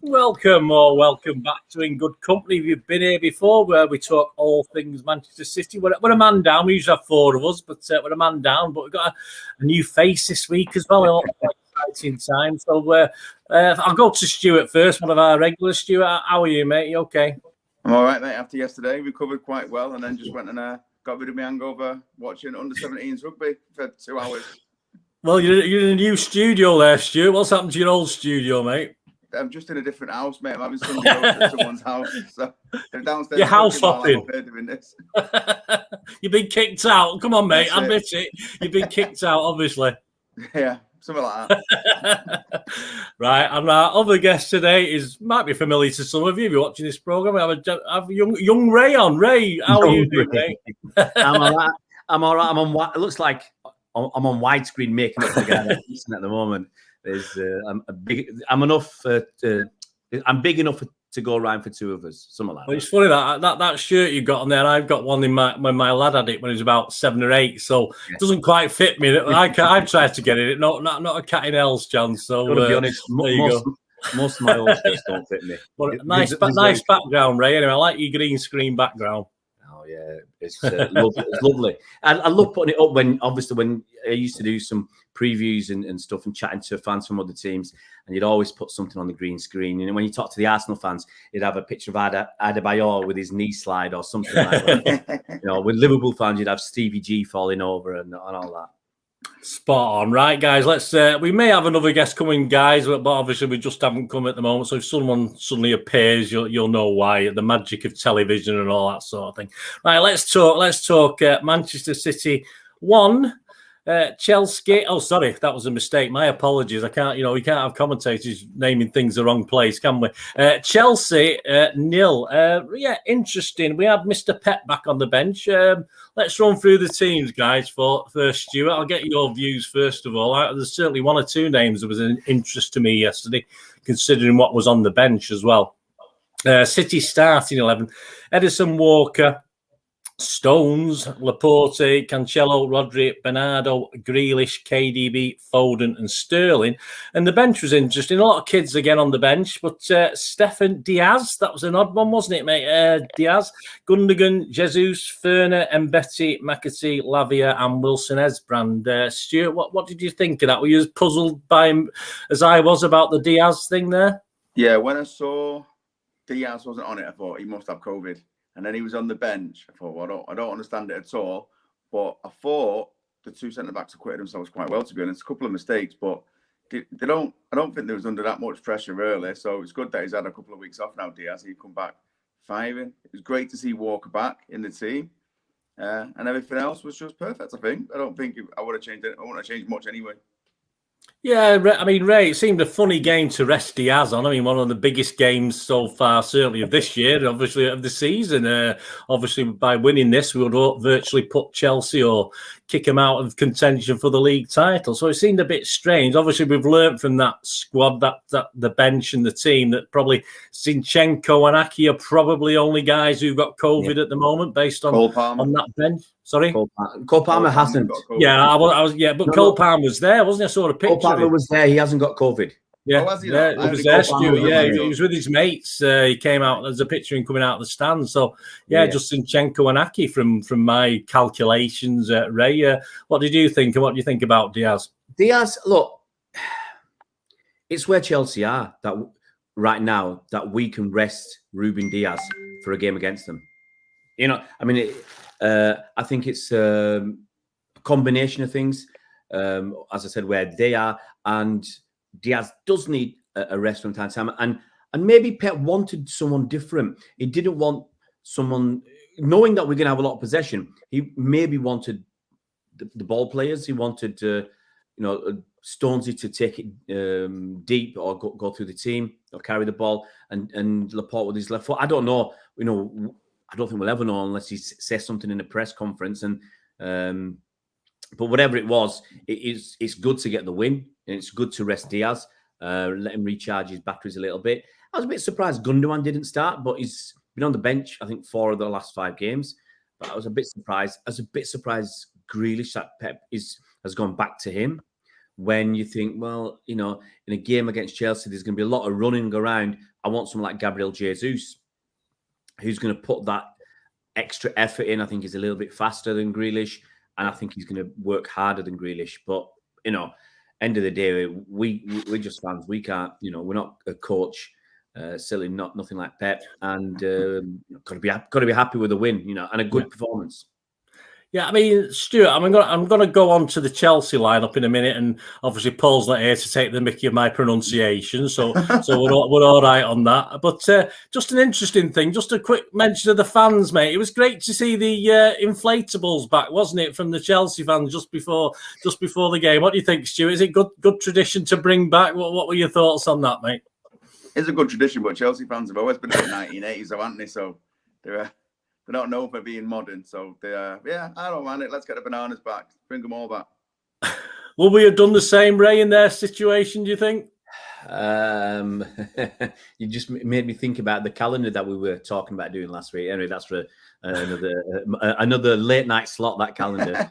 Welcome back to In Good Company. You've been here before, where we talk all things Manchester City. We're a man down. We usually have four of us, but we're a man down. But we've got a new face this week as well. Exciting time. So I'll go to Stuart first, one of our regulars. Stuart, how are you, mate? You okay? I'm all right, mate. After yesterday, recovered quite well, and then just went and got rid of my hangover watching under-17s rugby for 2 hours. Well, you're in a new studio there, Stuart. What's happened to your old studio, mate? I'm just in a different house, mate. I'm having Sunday roast at someone's house. So they're downstairs. Your house hopping. Doing this. You've been kicked out. Come on, mate. Admit it. You've been kicked out, obviously. Yeah, something like that. Right, and our other guest today might be familiar to some of you if you're watching this program. We have young Ray on. Ray, how are you doing, Ray? I'm all right. I'm on. It looks like I'm on widescreen making up the guy at the moment. I'm big enough to go around for two of us, something like that. Well, it's funny that shirt you got on there. I've got one when my lad had it when he was about 7 or 8, so it doesn't quite fit me. I've tried to get it, not a cat in hell's chance. So to be honest, most of my old shirts don't fit me. But nice background, Ray. Anyway, I like your green screen background. Oh yeah, it's lovely. It's lovely. And I love putting it up when I used to do some previews and stuff and chatting to fans from other teams, and you'd always put something on the green screen. And when you talk to the Arsenal fans, you'd have a picture of Adebayor with his knee slide or something like that. With Liverpool fans, you'd have Stevie G falling over and all that. Spot on, right, guys? Let's. We may have another guest coming, guys, but obviously we just haven't come at the moment. So if someone suddenly appears, you'll know why. The magic of television and all that sort of thing. Right, let's talk. Manchester City 1. Chelsea. Oh, sorry, that was a mistake. My apologies. I can't. We can't have commentators naming things the wrong place, can we? Chelsea 0. Yeah, interesting. We had Mr. Pep back on the bench. Let's run through the teams, guys. First, Stuart, I'll get your views first of all. There's certainly one or two names that was an interest to me yesterday, considering what was on the bench as well. City starting 11: Edison, Walker, Stones, Laporte, Cancelo, Rodri, Bernardo, Grealish, KDB, Foden and Sterling. And the bench was interesting. A lot of kids again on the bench, but Stefan Diaz, that was an odd one, wasn't it, mate? Diaz, Gundogan, Jesus, Ferner, Mbeti, McAtee, Lavia and Wilson Esbrand. Stuart, what did you think of that? Were you as puzzled by him as I was about the Diaz thing there? Yeah, when I saw Diaz wasn't on it, I thought he must have COVID. And then he was on the bench. I thought, well, I don't understand it at all. But I thought the two centre-backs acquitted themselves quite well, to be honest. A couple of mistakes, but I don't think they was under that much pressure, really. So it's good that he's had a couple of weeks off now, Diaz. He'd come back firing. It was great to see Walker back in the team. And everything else was just perfect, I think. I don't think I would have changed it. I wouldn't have changed much anyway. Yeah, I mean, Ray, it seemed a funny game to rest Diaz on. I mean, one of the biggest games so far, certainly of this year, obviously of the season. Obviously, by winning this, we would virtually put Chelsea or kick them out of contention for the league title. So it seemed a bit strange. Obviously, we've learned from that squad, that the bench and the team, that probably Zinchenko and Aki are probably only guys who've got COVID at the moment, based on that bench. Sorry, Cole Palmer hasn't. Yeah, I was. Yeah, but Cole Palmer was there, wasn't he? I saw a picture. Cole Palmer was there. He hasn't got COVID. Yeah, he was there, Stuart. Yeah, he was with his mates. He came out. There's a picture of him coming out of the stand. So, just Zinchenko and Aki from my calculations. Ray, what did you think? And what do you think about Diaz? Diaz, look, it's where Chelsea are that right now that we can rest Ruben Diaz for a game against them. I mean, I think it's a combination of things. As I said, where they are, and Diaz does need a rest from time to time. And maybe Pep wanted someone different. He didn't want someone, knowing that we're going to have a lot of possession, he maybe wanted the ball players. He wanted, Stonesy to take it deep or go through the team or carry the ball, and Laporte with his left foot. I don't know. I don't think we'll ever know unless he says something in a press conference. And but whatever it was, it's good to get the win, and it's good to rest Diaz, let him recharge his batteries a little bit. I was a bit surprised Gundogan didn't start, but he's been on the bench, I think, 4 of the last 5 games. But I was a bit surprised. I was a bit surprised Grealish, that Pep has gone back to him. when you think, well, in a game against Chelsea, there's going to be a lot of running around. I want someone like Gabriel Jesus, who's going to put that extra effort in. I think he's a little bit faster than Grealish, and I think he's going to work harder than Grealish. But, end of the day, we're just fans. We can't, we're not a coach, certainly nothing like Pep, and got to be happy with a win, and a good performance. Yeah, I mean, Stuart, I'm going to go on to the Chelsea lineup in a minute, and obviously Paul's not here to take the mickey of my pronunciation, so we're all right on that. But just an interesting thing, just a quick mention of the fans, mate. It was great to see the inflatables back, wasn't it, from the Chelsea fans just before the game. What do you think, Stuart? Is it good tradition to bring back? What were your thoughts on that, mate? It's a good tradition, but Chelsea fans have always been in the 1980s, haven't they? So they're not known for being modern. So I don't mind it. Let's get the bananas back. Bring them all back. Will we have done the same, Ray, in their situation, do you think? You just made me think about the calendar that we were talking about doing last week. Anyway, that's for another late night slot, that calendar.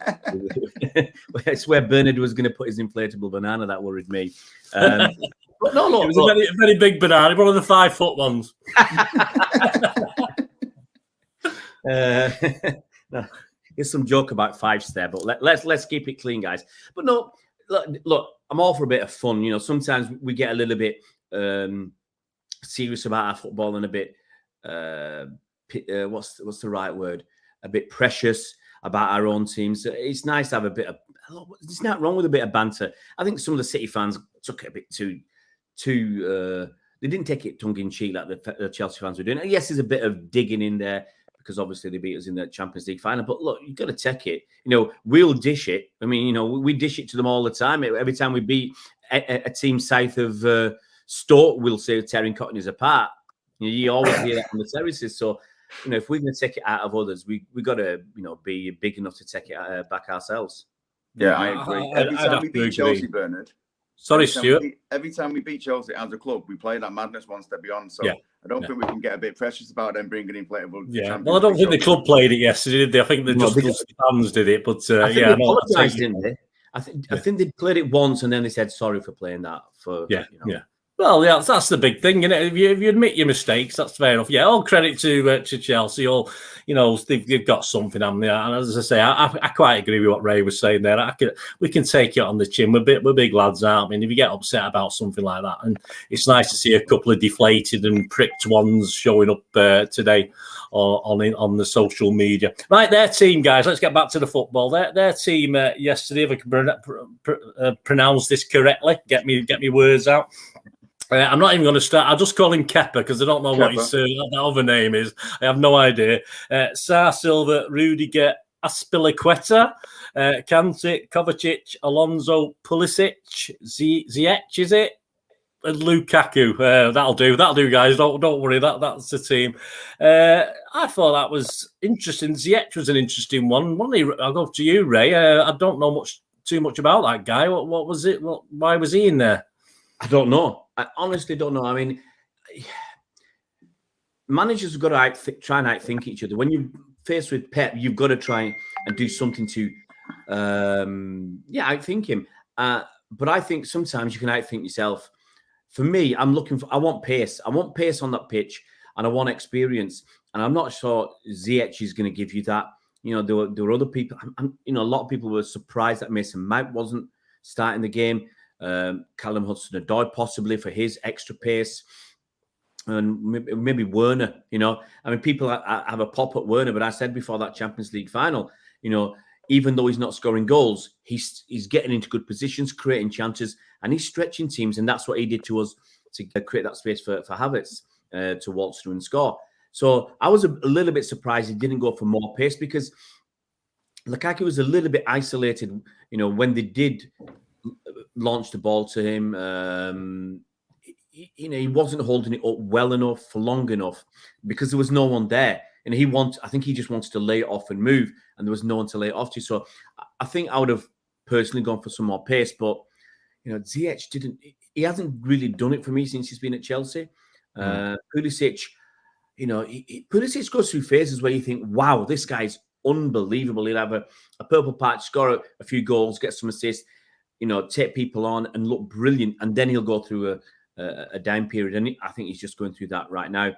It's where Bernard was going to put his inflatable banana. That worried me. But no, look, it was a very big banana, one of the 5-foot ones. No, here's some joke about fives there, but let's keep it clean, guys. But no, look, I'm all for a bit of fun. Sometimes we get a little bit serious about our football and a bit what's the right word? A bit precious about our own teams. It's nice to have a bit of. There's not wrong with a bit of banter. I think some of the City fans took it a bit too. They didn't take it tongue in cheek like the Chelsea fans were doing. And yes, there's a bit of digging in there, because obviously they beat us in the Champions League final. But look, you've got to take it. We'll dish it. I mean, we dish it to them all the time. Every time we beat a team south of Stoke, we'll say tearing Cockneys apart. You always hear that on the terraces. So, if we're going to take it out of others, we got to, be big enough to take it back ourselves. Yeah, I agree. Every time we beat Chelsea, Bernard. Sorry, Stuart. Every time we beat Chelsea as a club, we play that madness one step beyond. So I don't think we can get a bit precious about them bringing inflatable. Yeah, well, I don't think the club played it yesterday, did they? I think the fans did it, but they apologised, didn't they? I think they played it once and then they said sorry for playing that. Yeah. Well, yeah, that's the big thing, isn't it? If you admit your mistakes, that's fair enough. Yeah, all credit to Chelsea. All they've got something on there. And as I say, I quite agree with what Ray was saying there. We can take it on the chin. We're big lads, aren't we? And if you get upset about something like that, and it's nice to see a couple of deflated and pricked ones showing up today on the social media. Right, their team, guys. Let's get back to the football. Their team yesterday, if I can pronounce this correctly, get me words out. I'm not even going to start. I'll just call him Kepa because I don't know what his that other name is. I have no idea. Sar Silva, Rudiger, Aspilicueta, Kante, Kovacic, Alonso, Pulisic, Ziyech, is it? And Lukaku. That'll do, guys. Don't worry. That's the team. I thought that was interesting. Ziyech was an interesting one. I'll go to you, Ray. I don't know too much about that guy. What was it? Why was he in there? I don't know. I honestly don't know. I mean, managers have got to try and outthink each other. When you're faced with Pep, you've got to try and do something to, outthink him. But I think sometimes you can outthink yourself. For me, I want pace. I want pace on that pitch, and I want experience. And I'm not sure Ziyech is going to give you that. There were other people. A lot of people were surprised that Mason Mount wasn't starting the game. Callum Hudson-Odoi possibly for his extra pace, and maybe Werner. People have a pop at Werner, but I said before that Champions League final, even though he's not scoring goals, he's getting into good positions, creating chances, and he's stretching teams, and that's what he did to us to create that space for Havertz to waltz through and score. So I was a little bit surprised he didn't go for more pace, because Lukaku was a little bit isolated. When they did launched the ball to him. He wasn't holding it up well enough for long enough because there was no one there. And I think he just wanted to lay it off and move, and there was no one to lay it off to. So I think I would have personally gone for some more pace. But, Ziyech he hasn't really done it for me since he's been at Chelsea. Pulisic, Pulisic goes through phases where you think, wow, this guy's unbelievable. He'll have a purple patch, score a few goals, get some assists. take people on and look brilliant, and then he'll go through a down period, and I think he's just going through that right now.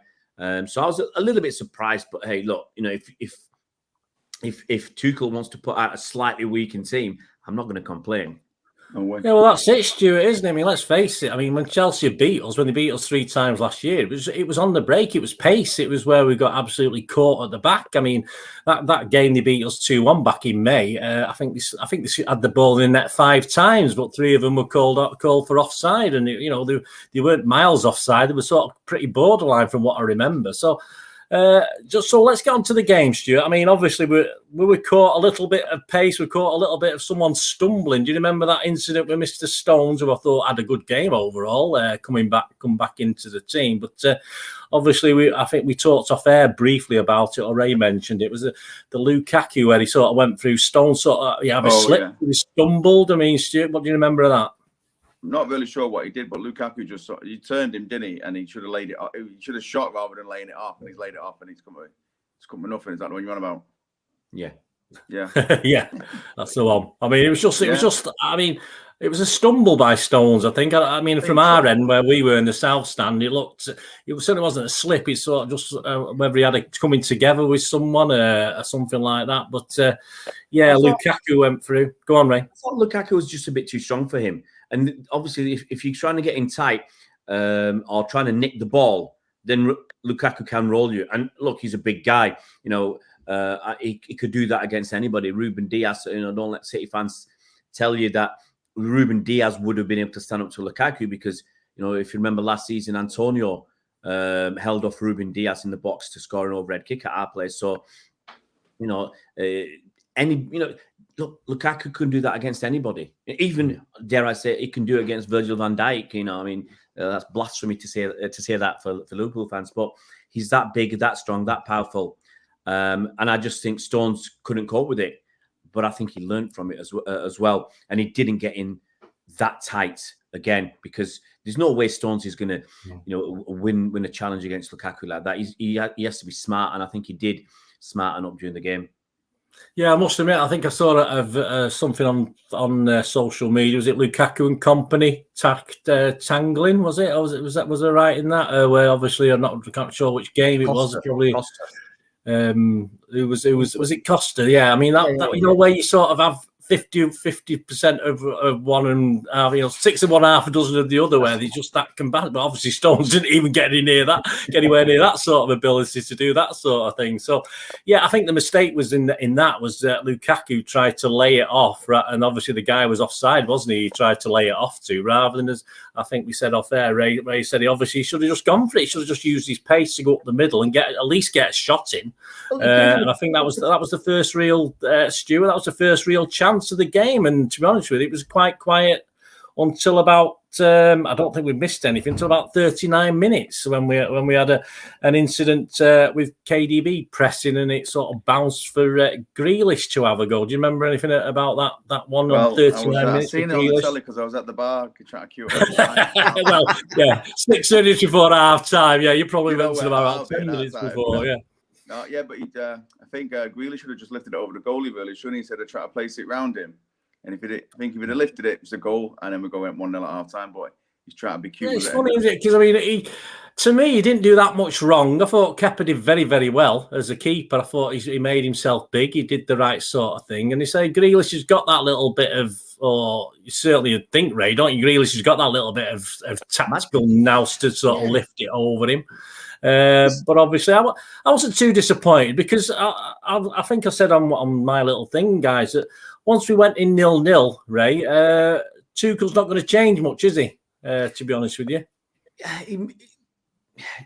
So I was a little bit surprised, but hey, look, if Tuchel wants to put out a slightly weakened team, I'm not going to complain. No way. Yeah, well, that's it, Stuart, isn't it? I mean, let's face it. I mean, when Chelsea beat us, when they beat us 3 times last year, it was on the break. It was pace. It was where we got absolutely caught at the back. I mean, that game they beat us 2-1 back in May. I think they had the ball in the net 5 times, but 3 of them were called for offside, and they weren't miles offside. They were sort of pretty borderline from what I remember. So. So let's get on to the game, Stuart. I mean, obviously we were caught a little bit of pace. We caught a little bit of someone stumbling. Do you remember that incident with Mr. Stones, who I thought had a good game overall, come back into the team? But obviously, I think we talked off air briefly about it, or Ray mentioned it. Was the Lukaku where he sort of went through Stones, sort of a slip, yeah. He stumbled. I mean, Stuart, what do you remember of that? I'm not really sure what he did, but Lukaku he turned him, didn't he? And he should have laid it off. He should have shot rather than laying it off, and he's laid it off, and it's come with nothing. Is that the one you're on about? Yeah. Yeah, that's the one. I mean, it was just. I mean, it was a stumble by Stones. I think. I mean, from our end where we were in the south stand, it certainly wasn't a slip. It's sort of just whether he had a coming together with someone or something like that. But Lukaku went through. Go on, Ray. I thought Lukaku was just a bit too strong for him. And obviously, if you're trying to get in tight or trying to nick the ball, then Lukaku can roll you. And look, he's a big guy. He could do that against anybody. Ruben Diaz, don't let City fans tell you that Ruben Diaz would have been able to stand up to Lukaku because, if you remember last season, Antonio held off Ruben Diaz in the box to score an overhead kick at our place. So, look, Lukaku couldn't do that against anybody. Even, dare I say, he can do it against Virgil van Dijk. That's blasphemy to say that for Liverpool fans. But he's that big, that strong, that powerful. And I just think Stones couldn't cope with it. But I think he learned from it as well. And he didn't get in that tight again because there's no way Stones is going to, win a challenge against Lukaku like that. He has to be smart, and I think he did smarten up during the game. Yeah, I must admit, I think I saw something on social media. Was it Lukaku and Kompany tangling? Was it? Or was it right in that? Where obviously I'm not sure which game it was. Probably. Costa. Was it Costa? Yeah, I mean that where you sort of have 50% of one and 6 of one, half a dozen of the other, where they're just that combative. But obviously Stones didn't even get anywhere near that sort of ability to do that sort of thing. So yeah, I think the mistake was in that was that Lukaku tried to lay it off, right? And obviously the guy was offside, wasn't he? He tried to lay it off to, rather than, as I think we said off there, Ray said he should have just gone for it. He should have just used his pace to go up the middle and at least get a shot in. And I think that was the first real Stuart. That was the first real chance of the game, and to be honest with you, it was quite quiet until about I don't think we missed anything until about 39 minutes when we had an incident with KDB pressing, and it sort of bounced for Grealish to have a go. Do you remember anything about that one on 39 minutes? I've seen it on the telly because I was at the bar trying to queue up. Well, yeah, 6 minutes before half time. Yeah, you probably went to about 10 minutes before. Yeah. No, yeah, but I think Grealish should have just lifted it over the goalie really, shouldn't he? Instead of trying to place it round him. And I think if he'd have lifted it, it's a goal, and then we're going 1-0 at half time. Boy, he's trying to be cute. Yeah, it's funny, isn't it? Because I mean, to me, he didn't do that much wrong. I thought Kepa did very, very well as a keeper. I thought he made himself big. He did the right sort of thing. And he said Grealish has got that little bit of, or you certainly think, Ray, don't you? Grealish has got that little bit of tactical nous to sort of lift it over him. But obviously, I wasn't too disappointed because I think I said on my little thing, guys, that once we went in 0-0, Ray, Tuchel's not going to change much, is he? To be honest with you.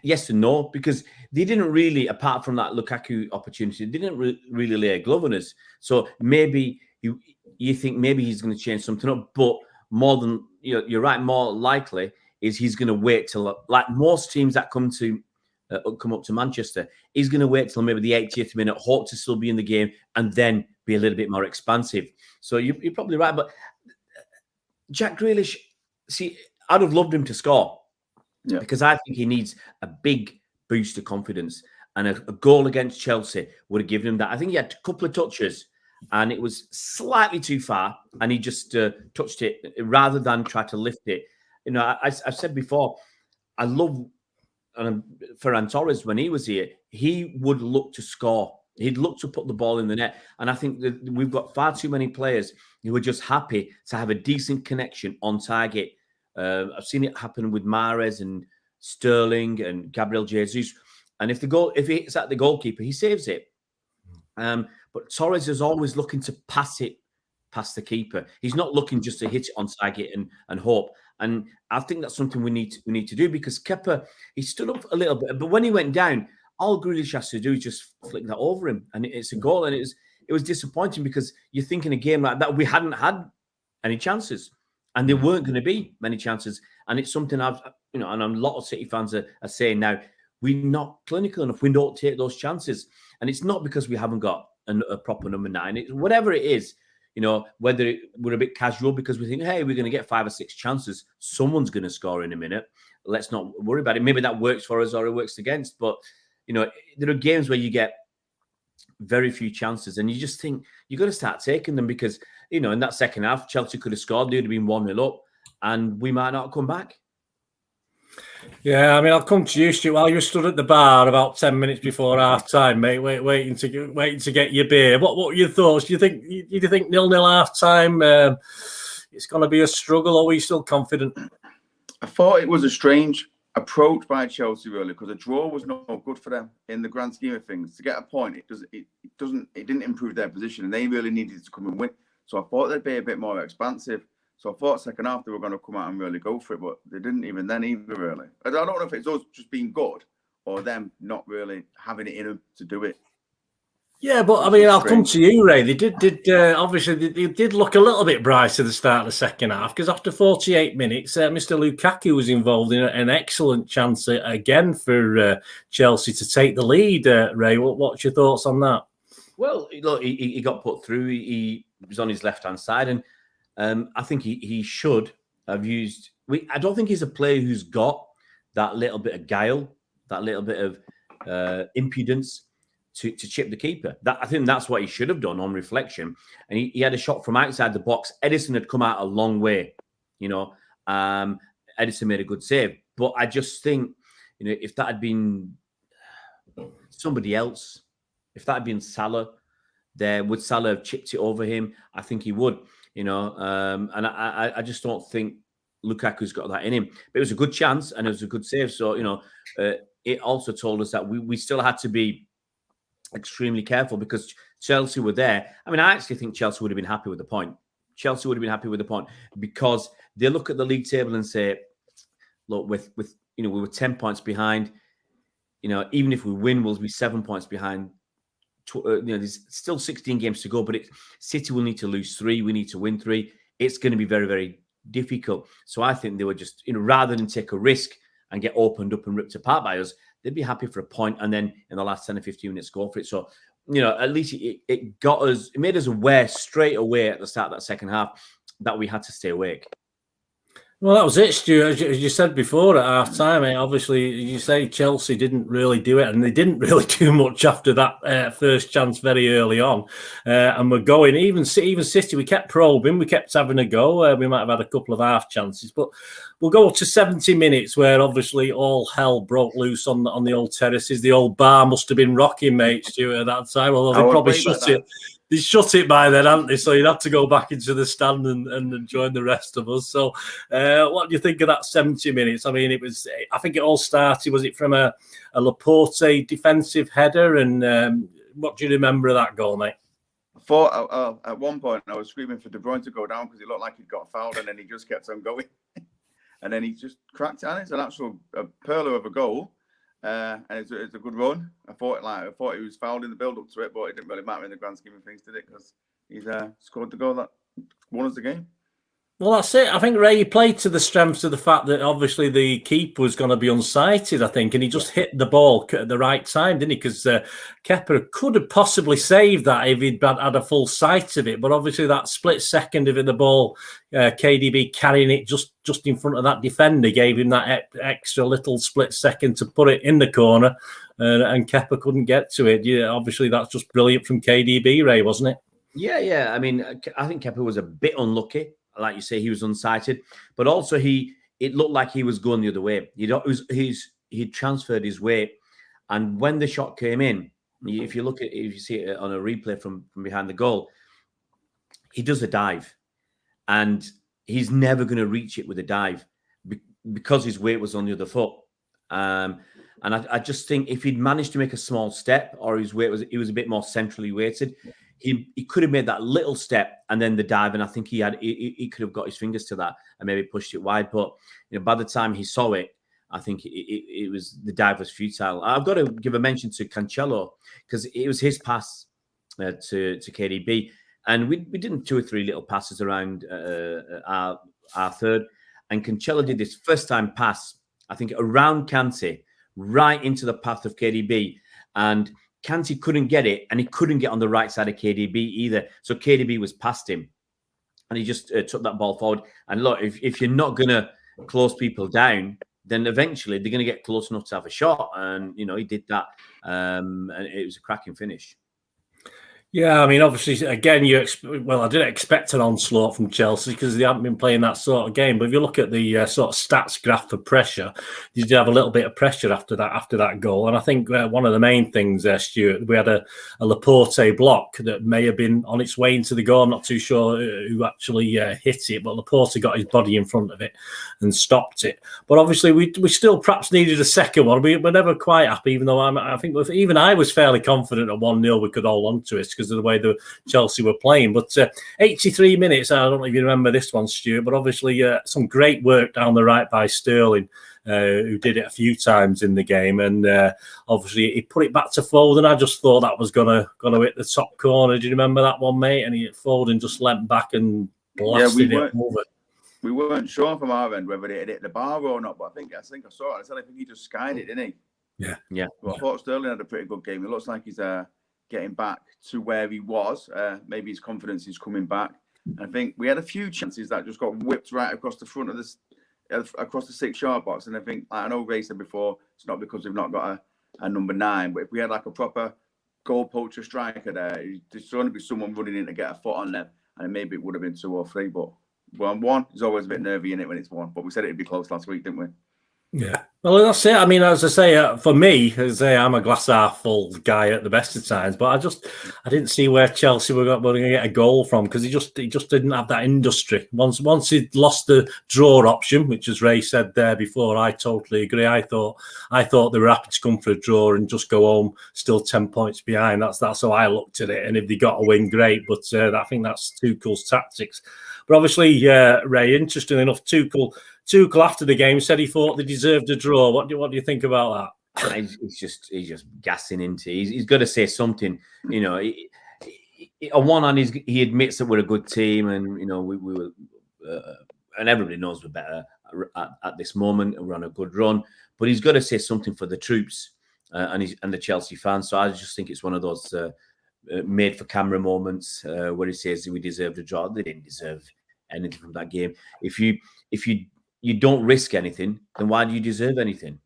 Yes and no, because they didn't really, apart from that Lukaku opportunity, they didn't really lay a glove on us. So maybe you think maybe he's going to change something up, but more than you're right, more likely is he's going to wait till, like most teams that come up to Manchester, he's going to wait till maybe the 80th minute, hope to still be in the game, and then be a little bit more expansive. So you're probably right. But Jack Grealish, see, I'd have loved him to score because I think he needs a big boost of confidence. And a goal against Chelsea would have given him that. I think he had a couple of touches, and it was slightly too far, and he just touched it rather than try to lift it. You know, I've said before, I love Ferran Torres when he was here. He would look to score. He'd look to put the ball in the net. And I think that we've got far too many players who are just happy to have a decent connection on target. I've seen it happen with Mahrez and Sterling and Gabriel Jesus. And if it's at the goalkeeper, he saves it. But Torres is always looking to pass it past the keeper. He's not looking just to hit it on target and hope. And I think that's something we need to do, because Kepa, he stood up a little bit, but when he went down, all Grealish has to do is just flick that over him, and it's a goal. And it was disappointing, because you think in a game like that we hadn't had any chances, and there weren't going to be many chances. And it's something and a lot of City fans are saying now, we're not clinical enough. We don't take those chances, and it's not because we haven't got a proper number 9. It's whatever it is. You know, whether we're a bit casual because we think, hey, we're going to get 5 or 6 chances. Someone's going to score in a minute. Let's not worry about it. Maybe that works for us or it works against. But, you know, there are games where you get very few chances and you just think you've got to start taking them, because, you know, in that second half, Chelsea could have scored. They would have been 1-0 up and we might not come back. Yeah, I mean, I'll come to you, Stu. While you stood at the bar about 10 minutes before half time, mate, waiting to get your beer. What were your thoughts? Do you think 0-0 half time? It's going to be a struggle, or are you still confident? I thought it was a strange approach by Chelsea, really, because a draw was not good for them in the grand scheme of things. To get a point, it didn't improve their position, and they really needed to come and win. So I thought they'd be a bit more expansive. So I thought second half they were going to come out and really go for it, but they didn't even then either, really. I don't know if it's us just being good or them not really having it in them to do it. Yeah, but I mean, I'll come to you, Ray. They did obviously they did look a little bit bright at the start of the second half, because after 48 minutes, Mr. Lukaku was involved in an excellent chance again for Chelsea to take the lead. Ray, what's your thoughts on that? Well, look, he got put through. He was on his left-hand side, and I think he should have used. I don't think he's a player who's got that little bit of guile, that little bit of impudence to chip the keeper. I think that's what he should have done on reflection. And he had a shot from outside the box. Edison had come out a long way, you know. Edison made a good save, but I just think, you know, if that had been somebody else, if that had been Salah, would Salah have chipped it over him? I think he would. You know, and I just don't think Lukaku's got that in him. But it was a good chance and it was a good save. So, you know, it also told us that we still had to be extremely careful, because Chelsea were there. I mean, I actually think Chelsea would have been happy with the point. Chelsea would have been happy with the point, because they look at the league table and say, look, with you know, we were 10 points behind. You know, even if we win, we'll be 7 points behind. You know, there's still 16 games to go, but City will need to lose 3. We need to win 3. It's going to be very, very difficult. So I think they were just, you know, rather than take a risk and get opened up and ripped apart by us, they'd be happy for a point and then in the last 10 or 15 minutes go for it. So, you know, at least it got us, it made us aware straight away at the start of that second half that we had to stay awake. Well, that was it, Stu. As you said before at half time, obviously, you say Chelsea didn't really do it, and they didn't really do much after that first chance very early on. And we're going, even City, we kept probing, we kept having a go. We might have had a couple of half chances, but we'll go to 70 minutes where obviously all hell broke loose on the old terraces. The old bar must have been rocking, mate, Stu, at that time, although they probably shut it. They shut it by then, hadn't they? So you'd have to go back into the stand and join the rest of us. So what do you think of that 70 minutes? I mean, I think it all started, was it from a Laporte defensive header? And what do you remember of that goal, mate? I thought at one point I was screaming for De Bruyne to go down because it looked like he'd got fouled, and then he just kept on going. And then he just cracked it. And it's an actual pearler of a goal. And it's a good run. I thought he was fouled in the build up to it, but it didn't really matter in the grand scheme of things, did it? Because he's scored the goal that won us the game. Well, that's it. I think Ray played to the strengths of the fact that obviously the keeper was going to be unsighted, I think, and he just hit the ball at the right time, didn't he? Because Kepa could have possibly saved that if he'd had a full sight of it, but obviously that split second of the ball, KDB carrying it just in front of that defender gave him that extra little split second to put it in the corner, and Kepa couldn't get to it. Yeah, obviously that's just brilliant from KDB, Ray, wasn't it? Yeah. I mean, I think Kepa was a bit unlucky. Like you say, he was unsighted, but also it looked like he was going the other way. He transferred his weight, and when the shot came in, if you see it on a replay from behind the goal, he does a dive, and he's never going to reach it with a dive because his weight was on the other foot. And I just think if he'd managed to make a small step, or he was a bit more centrally weighted, he could have made that little step and then the dive. And I think he could have got his fingers to that and maybe pushed it wide. But by the time he saw it, I think the dive was futile. I've got to give a mention to Cancelo, because it was his pass to KDB. And we did 2 or 3 little passes around our third. And Cancelo did this first time pass, I think, around Kante, right into the path of KDB. And Kante couldn't get it, and he couldn't get on the right side of KDB either. So KDB was past him, and he just took that ball forward. And look, if you're not going to close people down, then eventually they're going to get close enough to have a shot. And, he did that. And it was a cracking finish. Yeah, I mean, obviously, again, I didn't expect an onslaught from Chelsea because they haven't been playing that sort of game. But if you look at the sort of stats graph for pressure, you did have a little bit of pressure after that goal. And I think one of the main things, Stuart, we had a Laporte block that may have been on its way into the goal. I'm not too sure who actually hit it, but Laporte got his body in front of it and stopped it. But obviously, we still perhaps needed a second one. We're never quite happy, even though I think even I was fairly confident at 1-0 we could hold on to it, because of the way the Chelsea were playing. But 83 minutes, I don't know if you remember this one, Stuart, but obviously some great work down the right by Sterling, who did it a few times in the game. And obviously he put it back to Foden. I just thought that was gonna hit the top corner. Do you remember that one, mate? And Foden just leant back and blasted it over. We weren't sure from our end whether it hit the bar or not, but I think I saw it. I think he just skied it, didn't he? Yeah. Well, I thought Sterling had a pretty good game. It looks like he's getting back to where he was. Maybe his confidence is coming back. And I think we had a few chances that just got whipped right across the front of this, across the 6-yard box. And I think, I know Ray said before, it's not because we've not got a number 9, but if we had like a proper goal poacher striker there, there's going to be someone running in to get a foot on them, and maybe it would have been 2 or 3. But 1 is always a bit nervy in it when it's 1. But we said it'd be close last week, didn't we? Yeah. Well, that's it. I mean, as I say, for me, I'm a glass half full guy at the best of times, but I didn't see where Chelsea were going to get a goal from, because he just didn't have that industry. Once he'd lost the draw option, which, as Ray said there before, I totally agree. I thought they were happy to come for a draw and just go home still 10 points behind. That's how I looked at it. And if they got a win, great. But I think that's Tuchel's tactics. But obviously, Ray, interestingly enough, Tuchel after the game said he thought they deserved a draw. What do you think about that? He's just gassing into. He's got to say something. On one hand, he admits that we're a good team, and we were, and everybody knows we're better at this moment. We're on a good run, but he's got to say something for the troops and the Chelsea fans. So I just think it's one of those made for camera moments where he says we deserved a draw. They didn't deserve anything from that game. If you don't risk anything, then why do you deserve anything?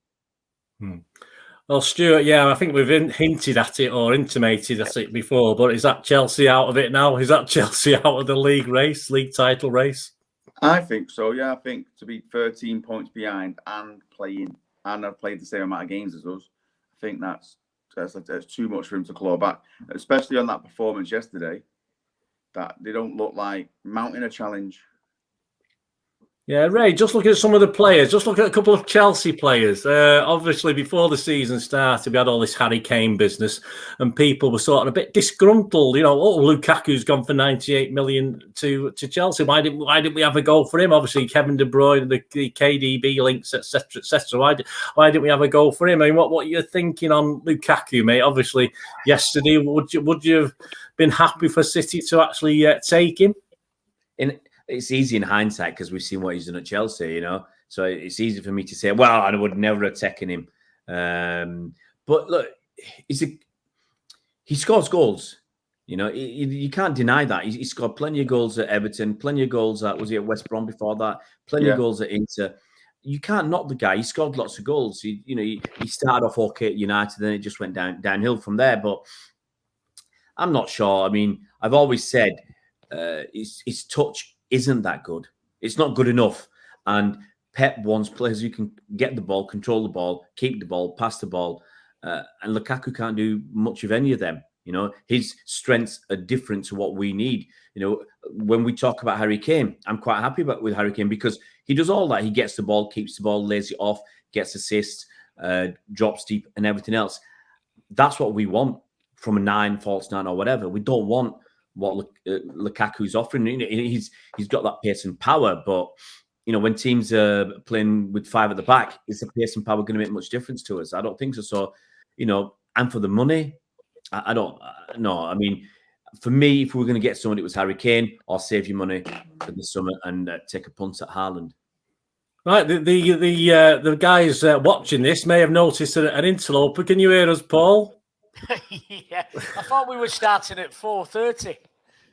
Well, Stuart, I think we've hinted at it or intimated at it before, but is that Chelsea out of it now? Is that Chelsea out of the league title race? I think so, yeah. I think to be 13 points behind and I've played the same amount of games as us, I think that's too much for him to claw back, especially on that performance yesterday, that they don't look like mounting a challenge. Yeah, Ray, just look at some of the players. Just look at a couple of Chelsea players. Obviously, before the season started, we had all this Harry Kane business, and people were sort of a bit disgruntled. Lukaku's gone for 98 million to Chelsea. Why didn't we have a goal for him? Obviously, Kevin De Bruyne, the KDB links, etc., etc. Why didn't we have a goal for him? I mean, what you're thinking on Lukaku, mate? Obviously, yesterday, would you have been happy for City to actually take him? It's easy in hindsight because we've seen what he's done at Chelsea, So it's easy for me to say, well, I would never have taken him. But look, he scores goals. You can't deny that. He scored plenty of goals at Everton, plenty of goals at West Brom before that, plenty of goals at Inter. You can't knock the guy. He scored lots of goals. He started off okay at United, then it just went downhill from there. But I'm not sure. I mean, I've always said his touch isn't that good. It's not good enough. And Pep wants players who can get the ball, control the ball, keep the ball, pass the ball. And Lukaku can't do much of any of them. His strengths are different to what we need. When we talk about Harry Kane, I'm quite happy with Harry Kane because he does all that. He gets the ball, keeps the ball, lays it off, gets assists, drops deep and everything else. That's what we want from a 9, false 9 or whatever. We don't want what Lukaku's offering. He's got that pace and power, but when teams are playing with 5 at the back, is the pace and power going to make much difference to us? I don't think so. So, and for the money, I don't know. I mean, for me, if we were going to get someone, it was Harry Kane, or save your money for the summer and take a punt at Haaland. Right, the guys watching this may have noticed an interloper. Can you hear us, Paul? Yeah, I thought we were starting at 4:30.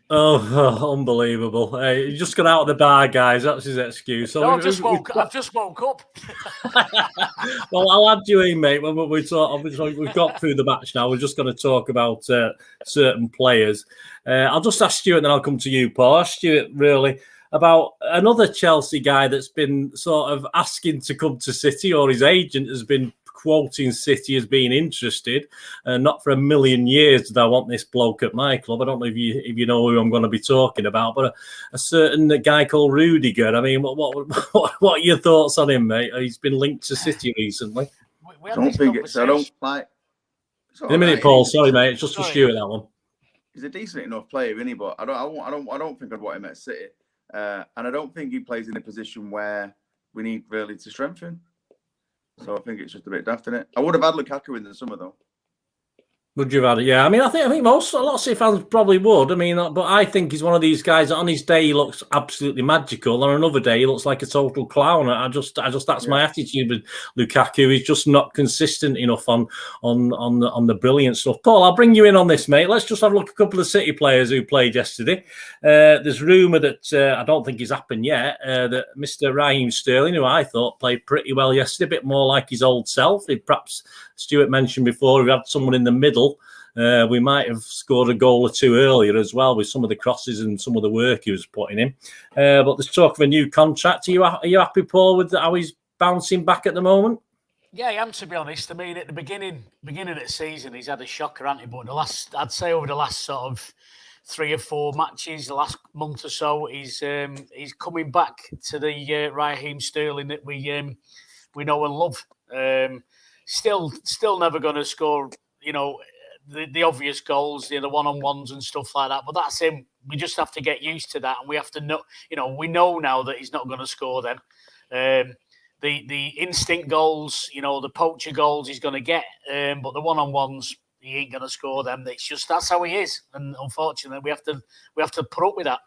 Oh, unbelievable! Hey, he just got out of the bar, guys. That's his excuse. So no, I've just woke up. Well, I'll add you in, mate. When we talk, obviously we've got through the match now. We're just going to talk about certain players. I'll just ask Stuart, and then I'll come to you, Paul. Stuart, really, about another Chelsea guy that's been sort of asking to come to City, or his agent has been quoting City as being interested, not for a million years did I want this bloke at my club. I don't know if you know who I'm going to be talking about, but a certain guy called Rudiger. I mean, what are your thoughts on him, mate? He's been linked to City recently. I don't think it's. I don't like. In a minute, Paul. Sorry, mate. It's just for Stuart, that one. He's a decent enough player, isn't he? But I don't think I'd want him at City, and I don't think he plays in a position where we need really to strengthen. So I think it's just a bit daft, isn't it? I would have had Lukaku in the summer, though. Would you have had it? Yeah, I mean, I think a lot of City fans probably would. I mean, but I think he's one of these guys that on his day he looks absolutely magical, on another day he looks like a total clown. I just that's my attitude with Lukaku. He's just not consistent enough on the brilliant stuff. Paul, I'll bring you in on this, mate. Let's just have a look at a couple of City players who played yesterday. There's rumour that I don't think it's happened yet. That Mr. Raheem Sterling, who I thought played pretty well yesterday, a bit more like his old self. Perhaps Stuart mentioned before we had someone in the middle. We might have scored a goal or two earlier as well with some of the crosses and some of the work he was putting in. But there's talk of a new contract. Are you happy, Paul, with how he's bouncing back at the moment? Yeah, I am, to be honest. I mean, at the beginning of the season, he's had a shocker, hasn't he? But I'd say over the last sort of 3 or 4 matches, the last month or so, he's coming back to the Raheem Sterling that we know and love. Still never going to score, the obvious goals, the one-on-ones and stuff like that. But that's him. We just have to get used to that, and we have to know. We know now that he's not going to score them. The instinct goals, the poacher goals, he's going to get, but the one-on-ones, he ain't going to score them. It's just that's how he is, and unfortunately, we have to put up with that.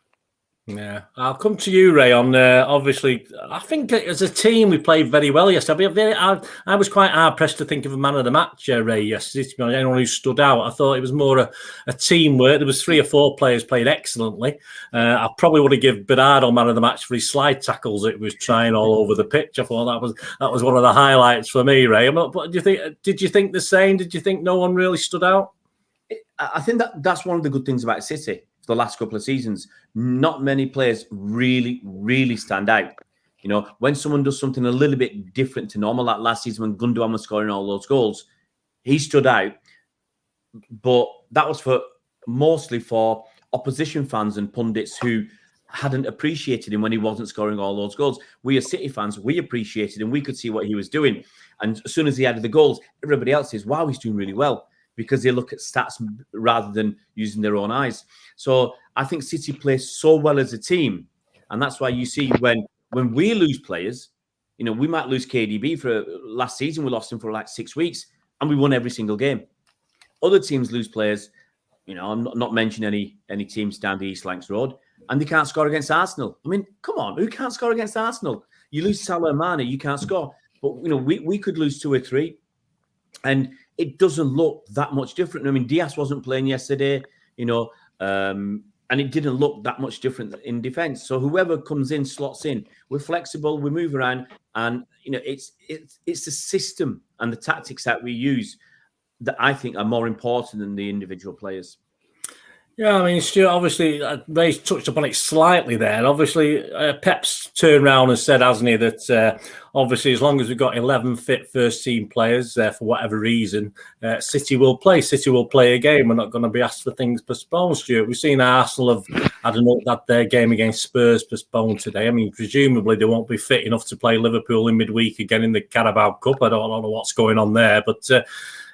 Yeah, I'll come to you, Ray. On obviously, I think as a team we played very well yesterday. I was quite hard pressed to think of a man of the match, Ray, yesterday. To be honest, anyone who stood out, I thought it was more a teamwork. There was 3 or 4 players played excellently. I probably would have given Bernardo man of the match for his slide tackles that he was trying all over the pitch. I thought that was one of the highlights for me, Ray. But did you think the same? Did you think no one really stood out? I think that's one of the good things about City. The last couple of seasons, not many players really, really stand out. When someone does something a little bit different to normal, like last season when Gundogan was scoring all those goals, he stood out. But that was mostly for opposition fans and pundits who hadn't appreciated him when he wasn't scoring all those goals. We as City fans, we appreciated him. We could see what he was doing. And as soon as he added the goals, everybody else says, wow, he's doing really well, because they look at stats rather than using their own eyes. So I think City plays so well as a team. And that's why you see when we lose players, we might lose KDB for last season. We lost him for like 6 weeks and we won every single game. Other teams lose players. I'm not mentioning any teams down the East Lancs Road, and they can't score against Arsenal. I mean, come on, who can't score against Arsenal? You lose Salah and Mane, you can't score. But, we could lose 2 or 3. And it doesn't look that much different. I mean, Diaz wasn't playing yesterday, and it didn't look that much different in defence. So whoever comes in, slots in. We're flexible, we move around, and it's the system and the tactics that we use that I think are more important than the individual players. Yeah, I mean, Stuart, obviously, Ray's touched upon it slightly there. Obviously, Pep's turned around and said, hasn't he, that obviously, as long as we've got 11 fit first-team players, for whatever reason, City will play. City will play a game. We're not going to be asked for things postponed, Stuart. We've seen Arsenal had their game against Spurs postponed today. I mean, presumably, they won't be fit enough to play Liverpool in midweek again in the Carabao Cup. I don't know what's going on there, but...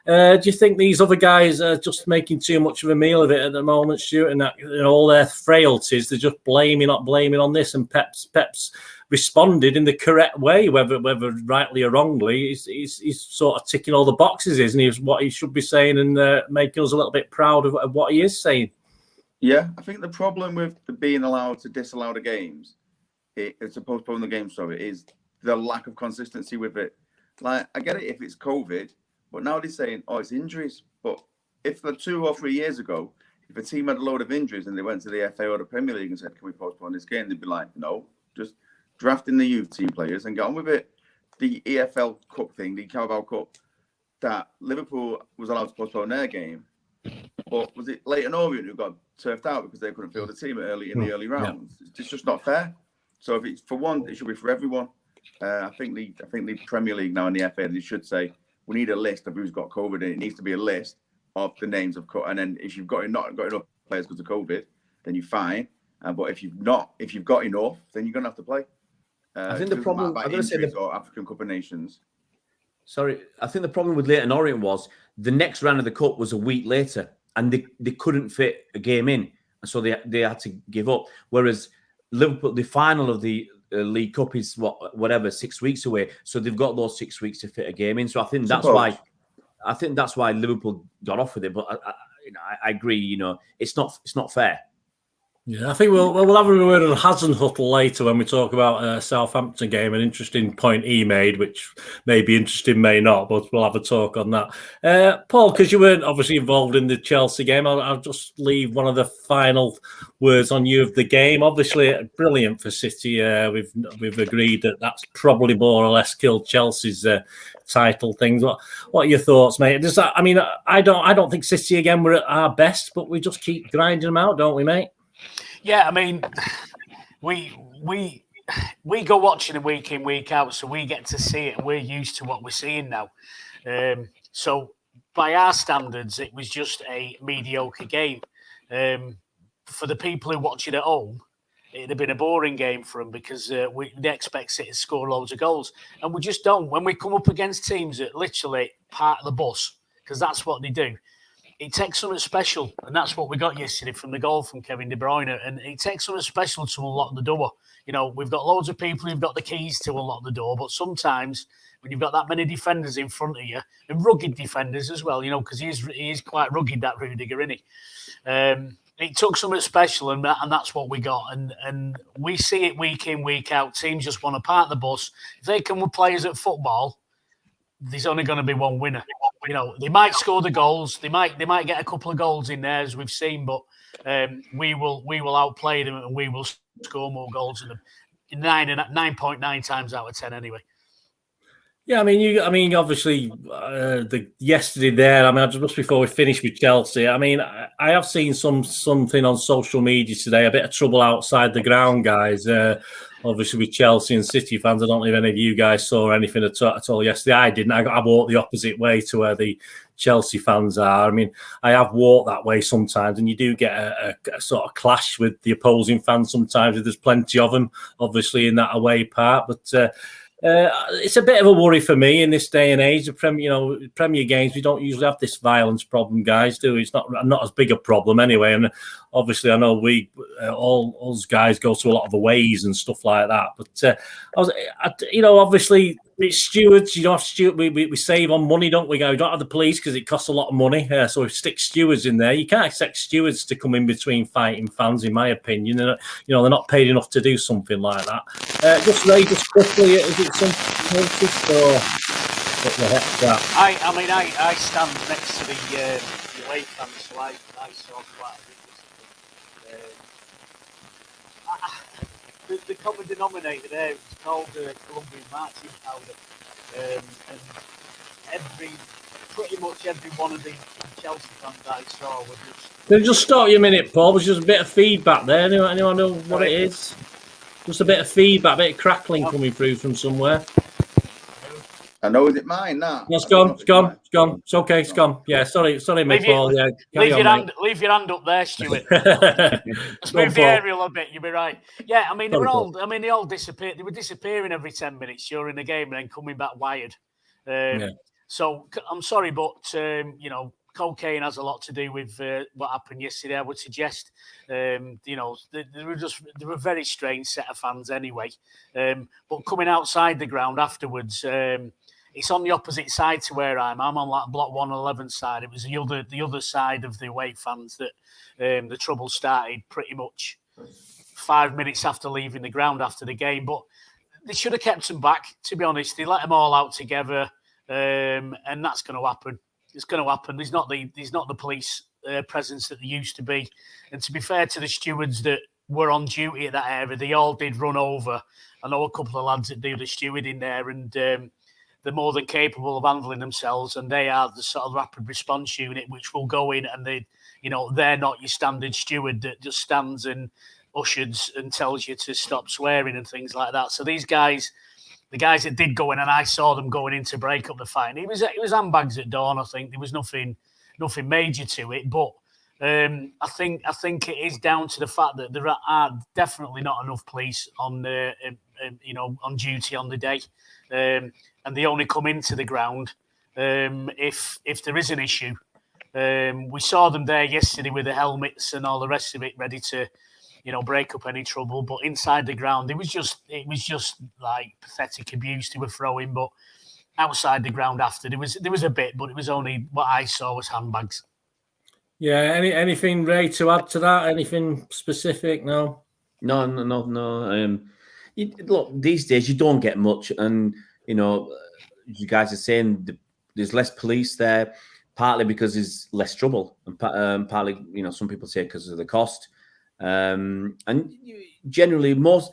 do you think these other guys are just making too much of a meal of it at the moment, Stuart, and that all their frailties, they're just blaming on this, and Pep's responded in the correct way, whether rightly or wrongly, he's sort of ticking all the boxes, isn't he? Is what he should be saying, and making us a little bit proud of what he is saying. Yeah, I think the problem with being allowed to disallow the games, to postpone the game, is the lack of consistency with it. Like, I get it if it's COVID, but now they're saying, oh, it's injuries. But if 2 or 3 years ago, if a team had a load of injuries and they went to the FA or the Premier League and said, can we postpone this game? They'd be like, no, just drafting the youth team players and get on with it. The EFL Cup thing, the Carabao Cup, that Liverpool was allowed to postpone their game. But was it Leyton Orient who got turfed out because they couldn't field the team in the early rounds? Yeah. It's just not fair. So if it's for one, it should be for everyone. I think the Premier League now and the FA, they should say, we need a list of who's got COVID, and it needs to be a list of the names of COVID. And then if you've not got enough players because of COVID, then you're fine. But if you've got enough, then you're gonna have to play. I think the problem. I'm going to say or African Cup of Nations. Sorry, I think the problem with Leyton Orient was the next round of the cup was a week later, and they couldn't fit a game in, and so they had to give up. Whereas Liverpool, the final of the League Cup is 6 weeks away, so they've got those 6 weeks to fit a game in. So I think that's why Liverpool got off with it. But I agree. It's not fair. Yeah, I think we'll have a word on Hasenhüttl later when we talk about Southampton game. An interesting point he made, which may be interesting, may not, but we'll have a talk on that. Paul, because you weren't obviously involved in the Chelsea game, I'll just leave one of the final words on you of the game. Obviously, brilliant for City. We've agreed that that's probably more or less killed Chelsea's title things. What are your thoughts, mate? Does that? I mean, I don't think City again were at our best, but we just keep grinding them out, don't we, mate? Yeah, I mean, we go watching it week in, week out, so we get to see it, and we're used to what we're seeing now. So by our standards, it was just a mediocre game. For the people who watch it at home, it'd have been a boring game for them because they expect City to score loads of goals, and we just don't. When we come up against teams that literally part of the bus, because that's what they do. It takes something special, and that's what we got yesterday from the goal from Kevin De Bruyne. And it takes something special to unlock the door. We've got loads of people who've got the keys to unlock the door, but sometimes when you've got that many defenders in front of you, and rugged defenders as well, because he is quite rugged, that Rudiger, isn't he? It took something special, and that's what we got. And we see it week in, week out. Teams just want to park the bus. If they come with players at football, there's only going to be one winner. They might score the goals. They might get a couple of goals in there, as we've seen, but we will outplay them, and we will score more goals than them. 9.9 times out of 10 anyway. Yeah, I mean, obviously, yesterday there. I mean, just before we finish with Chelsea, I mean, I have seen something on social media today. A bit of trouble outside the ground, guys. Obviously, with Chelsea and City fans, I don't know if any of you guys saw anything at all yesterday. I didn't. I walked the opposite way to where the Chelsea fans are. I mean, I have walked that way sometimes, and you do get a sort of clash with the opposing fans sometimes. There's plenty of them, obviously, in that away part, but. It's a bit of a worry for me in this day and age. Premier games, we don't usually have this violence problem, guys. Do we? It's not as big a problem anyway. And obviously, I know we all us guys go to a lot of aways and stuff like that. But obviously, it's stewards. You don't have stewards. We save on money, don't we? We don't have the police because it costs a lot of money. So we stick stewards in there. You can't expect stewards to come in between fighting fans, in my opinion. They're not paid enough to do something like that. Just quickly, is it something noticed or what the heck's that? I stand next to the away fans, so I saw quite a bit. The common denominator there is called Colombian marching powder, and pretty much every one of the Chelsea fans that I saw were just... Can I just stop you a minute, Paul? There's just a bit of feedback there. Anyone know what it is? Just a bit of feedback, a bit of crackling coming through from somewhere. I know, is it mine now? No, it's gone. It's okay, it's gone. Yeah, sorry, mate, Paul. Yeah, leave your hand up there, Stuart. Just move the aerial a bit, you'll be right. Yeah, I mean, they all disappeared. They were disappearing every 10 minutes during the game and then coming back wired. So I'm sorry, but cocaine has a lot to do with what happened yesterday. I would suggest, they were a very strange set of fans anyway. But coming outside the ground afterwards, it's on the opposite side to where I'm on like block 111 side. It was the other side of the away fans that the trouble started pretty much 5 minutes after leaving the ground after the game. But they should have kept them back, to be honest. They let them all out together, and that's going to happen. It's going to happen. There's not the police presence that there used to be. And to be fair to the stewards that were on duty at that area, they all did run over. I know a couple of lads that do the stewarding there, and they're more than capable of handling themselves. And they are the sort of rapid response unit which will go in, and they're not your standard steward that just stands and ushers and tells you to stop swearing and things like that. So these guys. The guys that did go in, and I saw them going in to break up the fight. It was handbags at dawn. I think there was nothing major to it, but I think it is down to the fact that there are definitely not enough police on on duty on the day, and they only come into the ground if there is an issue. We saw them there yesterday with the helmets and all the rest of it, ready to. Break up any trouble. But inside the ground, it was just like pathetic abuse they were throwing. But outside the ground after, there was a bit, but it was only what I saw was handbags. Yeah. Anything, Ray, to add to that? Anything specific? No. Look, these days you don't get much, and you guys are saying there's less police there, partly because there's less trouble, and partly some people say because of the cost. And generally, most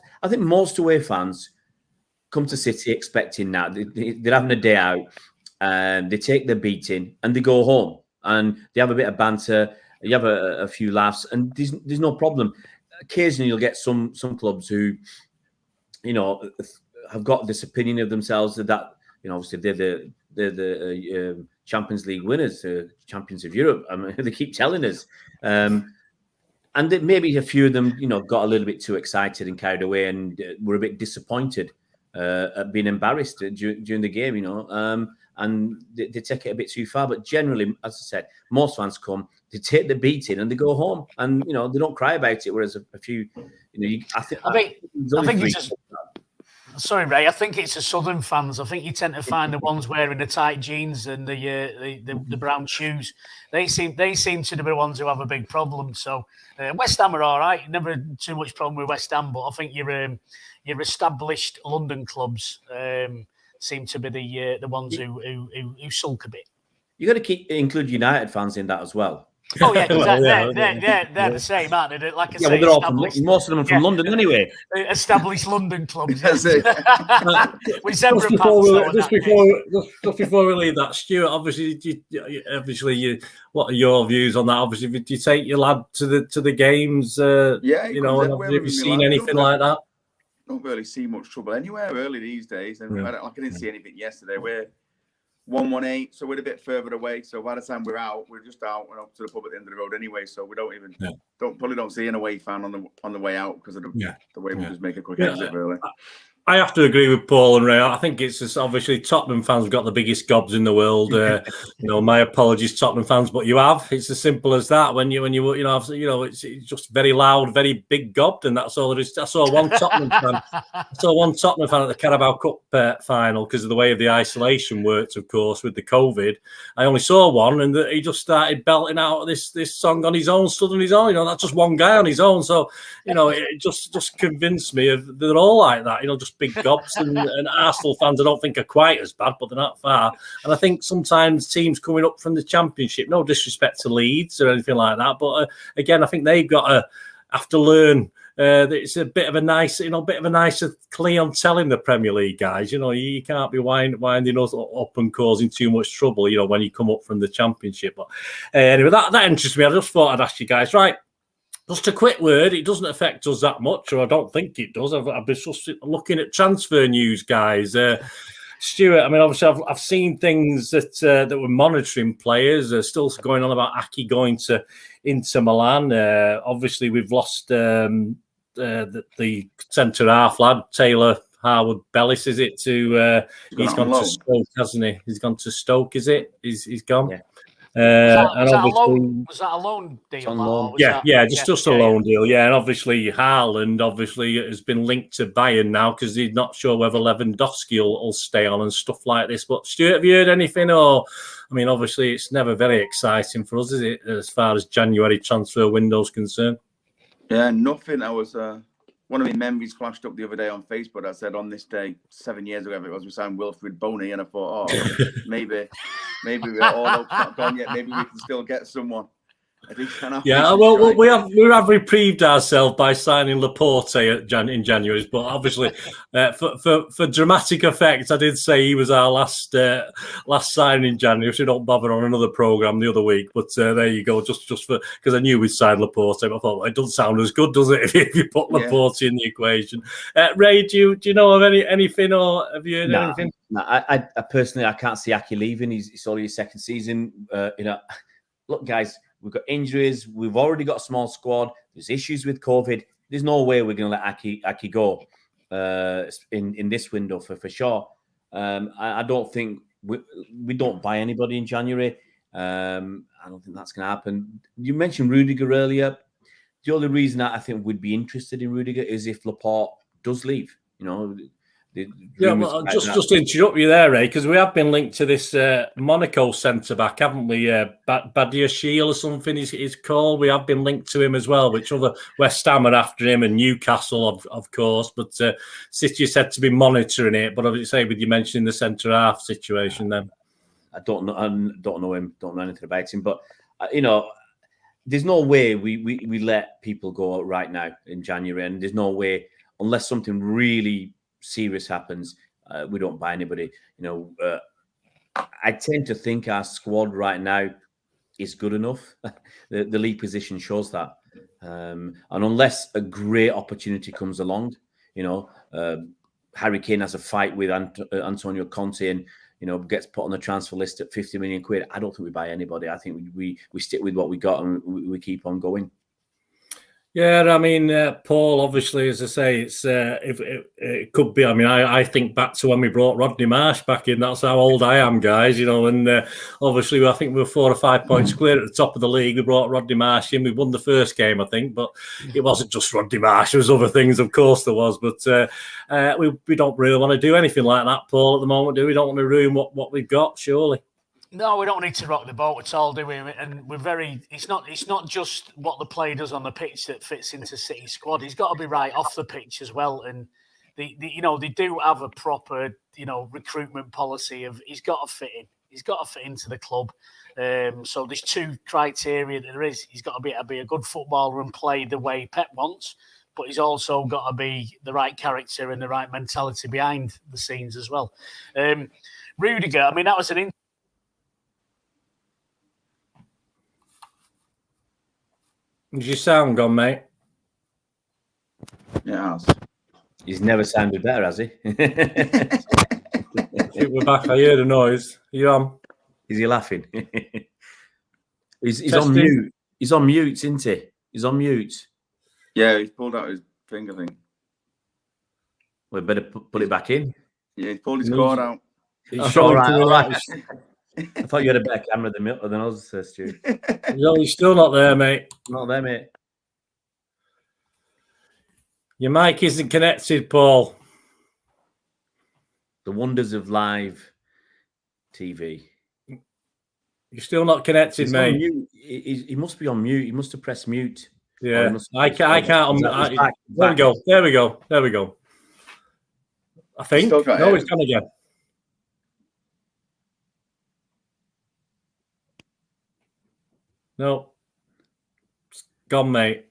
away fans come to City expecting that they're having a day out, and they take their beating and they go home, and they have a bit of banter, you have a few laughs, and there's no problem. Occasionally, you'll get some clubs who, have got this opinion of themselves that obviously they're the Champions League winners, champions of Europe. I mean, they keep telling us. And maybe a few of them, got a little bit too excited and carried away, and were a bit disappointed at being embarrassed during the game, and they take it a bit too far. But generally, as I said, most fans come, they take the beating and they go home, and they don't cry about it. Whereas a few, I think it's just. Sorry, Ray. I think it's the Southern fans. I think you tend to find the ones wearing the tight jeans and the brown shoes. They seem to be the ones who have a big problem. So West Ham are all right. Never too much problem with West Ham, but I think your established London clubs seem to be the ones who sulk a bit. You got to include United fans in that as well. Oh yeah, they're the same, aren't they? Like I say, they're all most of them are from London anyway. Established London clubs. That's it. With zebra just before we leave that, Stuart. Obviously, what are your views on that? Obviously, do you take your lad to the games? Have you seen anything like that? Don't really see much trouble anywhere early these days, and I didn't see anything yesterday. We're 118, so we're a bit further away. So by the time we're just out and up to the pub at the end of the road anyway. So we don't even don't see an away fan on the way out because of the way we just make a quick exit. Really, I have to agree with Paul and Ray. I think it's just obviously Tottenham fans have got the biggest gobs in the world. My apologies, Tottenham fans, but you have. It's as simple as that. When you it's just very loud, very big gobbed, and that's all there is. I saw one Tottenham fan. at the Carabao Cup final because of the way the isolation worked, of course, with the COVID. I only saw one, and he just started belting out this song on his own, stood on his own. That's just one guy on his own. So it just convinced me they're all like that. Just big gobs, and Arsenal fans I don't think are quite as bad, but they're not far. And I think sometimes teams coming up from the Championship, no disrespect to Leeds or anything like that, but again, I think they've got to have to learn it's a bit of a nicer clientele in the Premier League, guys. You can't be winding us up and causing too much trouble, when you come up from the Championship. But anyway, that interests me. I just thought I'd ask you guys, right? Just a quick word, it doesn't affect us that much, or I don't think it does. I've been just looking at transfer news, guys. Stuart, I mean, obviously, I've seen things that were monitoring players. Still going on about Aki going to Inter Milan. Obviously, we've lost the centre half lad, Taylor Harwood Bellis, is it? He's gone to Stoke, hasn't he? He's gone to Stoke, is it? He's gone. Yeah. Was that a loan deal? Loan. Just a loan deal. Yeah, and obviously Haaland has been linked to Bayern now because he's not sure whether Lewandowski will stay on and stuff like this. But Stuart, have you heard anything? Or, I mean, obviously it's never very exciting for us, is it, as far as January transfer window's concerned? Yeah, nothing. I was one of my memories flashed up the other day on Facebook. I said on this day 7 years ago, it was we signed Wilfred Boney, and I thought, maybe we're all hope's not gone yet. Maybe we can still get someone. Yeah, well, we have reprieved ourselves by signing Laporte in January, but obviously, for dramatic effect, I did say he was our last signing in January. So don't bother on another program the other week. But there you go, just for because I knew we'd signed Laporte. But I thought it doesn't sound as good, does it, if you put Laporte in the equation? Ray, do you know of anything, or have you heard anything? No, I personally I can't see Aki leaving. It's only his second season. Look, guys. We've got injuries. We've already got a small squad. There's issues with COVID. There's no way we're going to let Aki go in this window for sure. I don't think we don't buy anybody in January. I don't think that's going to happen. You mentioned Rudiger earlier. The only reason I think we'd be interested in Rudiger is if Laporte does leave. Just to interrupt you there, Ray, because we have been linked to this Monaco centre back, haven't we? Badiashile or something is called. We have been linked to him as well, which other West Ham are after him, and Newcastle, of course. But City said to be monitoring it. But obviously, say with you mentioning the centre half situation, then I don't know him. Don't know anything about him. But there's no way we let people go right now in January, and there's no way unless something really serious happens, we don't buy anybody. I tend to think our squad right now is good enough. The league position shows that, and unless a great opportunity comes along, Harry Kane has a fight with Antonio Conte and gets put on the transfer list at 50 million quid. I don't think we buy anybody. I think we stick with what we got and we keep on going. Yeah, I mean, Paul, obviously, as I say, it's it could be. I mean, I think back to when we brought Rodney Marsh back in. That's how old I am, guys, and obviously, I think we were 4 or 5 points clear at the top of the league. We brought Rodney Marsh in. We won the first game, I think, but it wasn't just Rodney Marsh. There was other things, of course, there was. But we don't really want to do anything like that, Paul, at the moment, do we? Don't want to ruin what we've got, surely. No, we don't need to rock the boat at all, do we? And we're very. It's not just what the player does on the pitch that fits into City's squad. He's got to be right off the pitch as well. And they do have a proper recruitment policy of he's got to fit in. He's got to fit into the club. So there's 2 criteria that there is. He's got to be a good footballer and play the way Pep wants, but he's also got to be the right character and the right mentality behind the scenes as well. Rudiger, I mean, that was an. Is your sound gone, mate? Yeah, he's never sounded better, has he? We're back. I heard a noise. Are you on? Is he laughing? he's on mute. He's on mute, isn't he? He's on mute. Yeah, he's pulled out his thing, I think. We better put it back in. Yeah, he's pulled his cord out. All right. I thought you had a better camera than us, Stu. No, you're still not there, mate. Not there, mate. Your mic isn't connected, Paul. The wonders of live TV. You're still not connected, He's mate. On mute. He must be on mute. He must have pressed mute. Yeah, I can't. There we go. I think. No, it's gone again. No. It's gone, mate.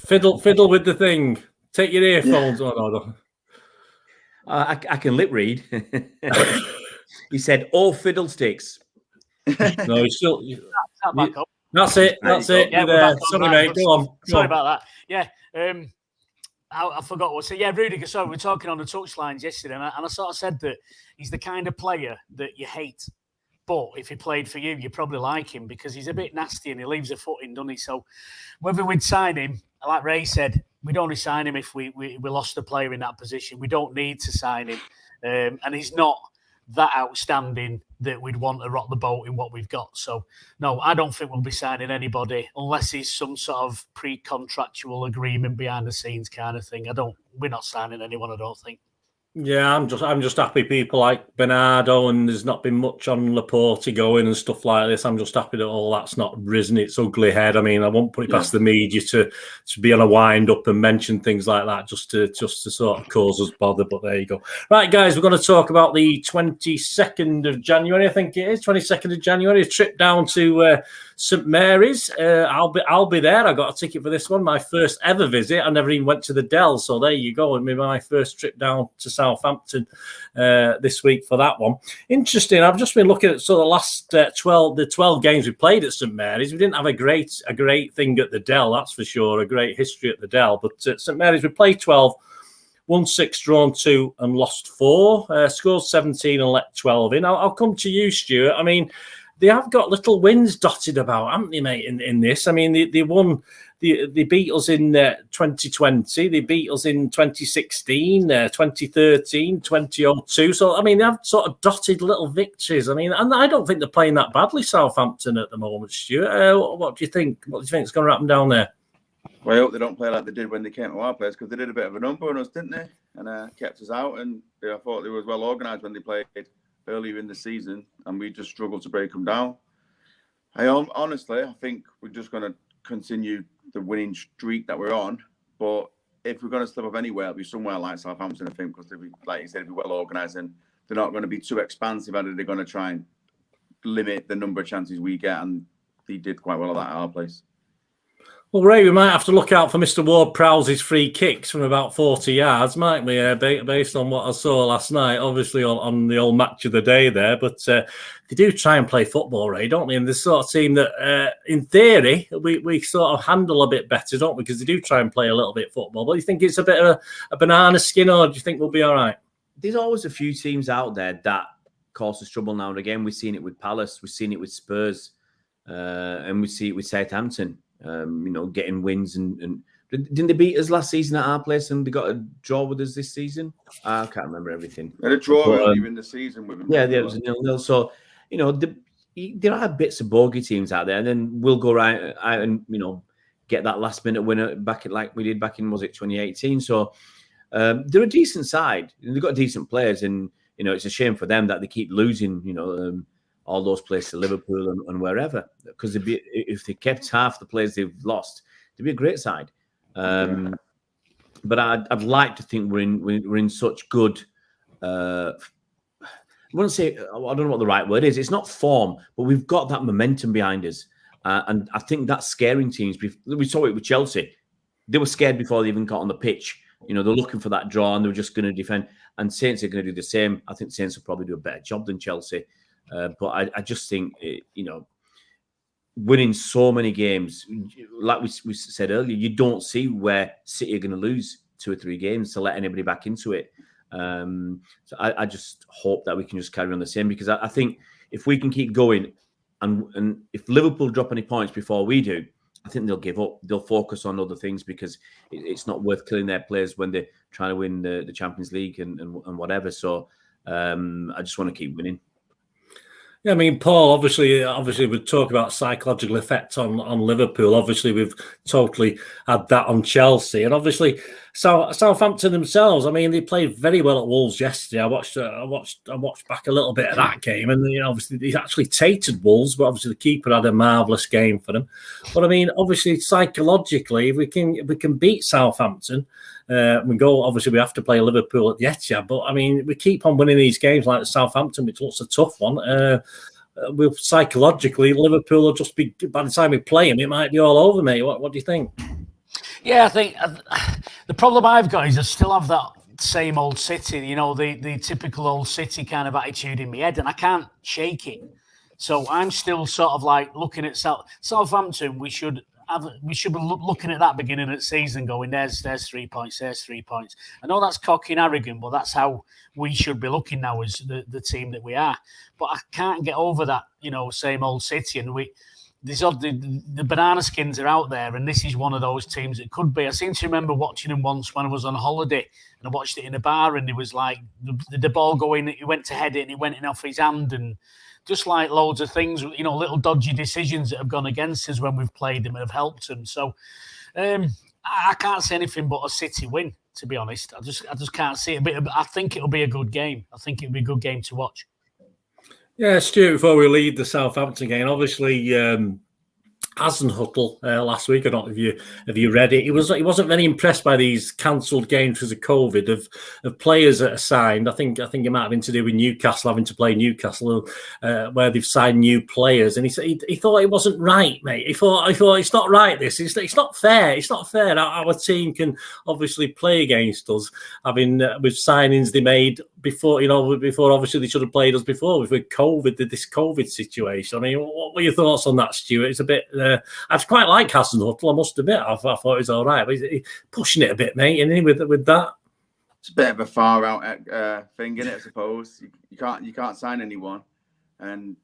Fiddle with the thing. Take your earphones on. No. I can lip read. He said, "All fiddlesticks." No, he's still. Back up. That's it. That's it. Yeah, sorry, mate. Go on. Sorry about that. Yeah. I forgot what. So yeah, Rudiger. Sorry, we were talking on the touchlines yesterday, and I sort of said that he's the kind of player that you hate, but if he played for you, you probably like him because he's a bit nasty and he leaves a foot in, doesn't he? So whether we'd sign him, like Ray said, we'd only sign him if we lost a player in that position. We don't need to sign him, and he's not that outstanding that we'd want to rock the boat in what we've got. So, no, I don't think we'll be signing anybody unless it's some sort of pre-contractual agreement behind the scenes kind of thing. We're not signing anyone, I don't think. Yeah, I'm just happy people like Bernardo, and there's not been much on Laporte going and stuff like this. I'm just happy that all that's not risen its ugly head. I mean, I won't put it past the media to be on a wind up and mention things like that just to sort of cause us bother. But there you go. Right, guys, we're going to talk about the 22nd of January. I think it is 22nd of January. A trip down to St Mary's. I'll be there. I got a ticket for this one. My first ever visit. I never even went to the Dell, so there you go. It'll be my first trip down to Southampton this week for that one. Interesting. I've just been looking at sort of the last 12 games we played at St Mary's. We didn't have a great thing at the Dell, that's for sure. A great history at the Dell, but at St Mary's we played 12, won 6, drawn 2, and lost 4. Scored 17 and let 12 in. I'll come to you, Stuart. I mean, they have got little wins dotted about, haven't they, mate? In this, I mean, they won. They beat us in 2020. They beat us in 2016, 2013, 2002. So, I mean, they have sort of dotted little victories. I mean, and I don't think they're playing that badly, Southampton, at the moment, Stuart. What do you think? What do you think is going to happen down there? Well, I hope they don't play like they did when they came to our place, because they did a bit of a number on us, didn't they? And kept us out. And I thought they were well organised when they played earlier in the season, and we just struggled to break them down. Honestly, I think we're just going to continue the winning streak that we're on, but if we're going to slip up anywhere, it'll be somewhere like Southampton, I think, because they'll be, like you said, they'll be well organised and they're not going to be too expansive, and they're going to try and limit the number of chances we get, and they did quite well at that at our place. Well, Ray, we might have to look out for Mr. Ward-Prowse's free kicks from about 40 yards, might we, based on what I saw last night, obviously on the old match of the day there. But they do try and play football, Ray, don't they? And the sort of team that, in theory, we sort of handle a bit better, don't we? Because they do try and play a little bit of football. But you think it's a bit of a banana skin, or do you think we'll be all right? There's always a few teams out there that cause us trouble now and again. We've seen it with Palace. We've seen it with Spurs. And we see it with Southampton. Getting wins and didn't they beat us last season at our place and they got a draw with us this season? I can't remember everything. They had a draw earlier in the season with them. Yeah, there was a 0-0. So, there are bits of bogey teams out there, and then we'll go right out and get that last minute winner back like we did back in 2018. So they're a decent side. They've got decent players, and it's a shame for them that they keep losing. All those places, Liverpool and wherever, because if they kept half the players they've lost, they'd be a great side. But I'd like to think we're in such good. I wouldn't say, I don't know what the right word is. It's not form, but we've got that momentum behind us, and I think that's scaring teams. We saw it with Chelsea; they were scared before they even got on the pitch. They're looking for that draw, and they were just going to defend. And Saints are going to do the same. I think Saints will probably do a better job than Chelsea. But I just think, winning so many games, like we said earlier, you don't see where City are going to lose 2 or 3 games to let anybody back into it. So I just hope that we can just carry on the same, because I think if we can keep going and if Liverpool drop any points before we do, I think they'll give up. They'll focus on other things, because it's not worth killing their players when they're trying to win the Champions League and whatever. So I just want to keep winning. Yeah, I mean, Paul, obviously we talk about psychological effect on Liverpool. Obviously, we've totally had that on Chelsea. And obviously, Southampton themselves, I mean, they played very well at Wolves yesterday. I watched back a little bit of that game. And, obviously, they actually tated Wolves, but obviously the keeper had a marvellous game for them. But, I mean, obviously, psychologically, if we can beat Southampton, we have to play Liverpool at the Etihad, but I mean, we keep on winning these games like Southampton, which looks a tough one. We'll psychologically, Liverpool will just be, by the time we play them, it might be all over, mate. What do you think? Yeah, I think the problem I've got is I still have that same old City, the typical old City kind of attitude in my head, and I can't shake it. So I'm still sort of like looking at Southampton. We should be looking at that beginning of the season, going, there's 3 points, there's 3 points. I know that's cocky and arrogant, but that's how we should be looking now as the team that we are. But I can't get over that, same old City, and the banana skins are out there, and this is one of those teams that could be. I seem to remember watching them once when I was on holiday, and I watched it in a bar, and it was like the ball going, he went to head it, and it went in off his hand, and just like loads of things, little dodgy decisions that have gone against us when we've played them and have helped them. So I can't say anything but a City win, to be honest. I just can't see it. But I think it'll be a good game. I think it'll be a good game to watch. Yeah, Stuart, before we leave the Southampton game, obviously Hasenhüttl last week. I don't know if you read it. He wasn't very impressed by these cancelled games because of COVID of players that are signed. I think it might have been to do with Newcastle having to play Newcastle, where they've signed new players. And he said he thought it wasn't right, mate. He thought it's not right. It's not fair. It's not fair. Our team can obviously play against us, having with signings they made before. Before obviously they should have played us before with COVID, this COVID situation. I mean, what were your thoughts on that, Stuart? It's a bit. I quite like Hasenhüttl, I must admit. I thought it was all right, but he's pushing it a bit, mate. And with that, it's a bit of a far out thing, isn't it? I suppose you can't sign anyone, and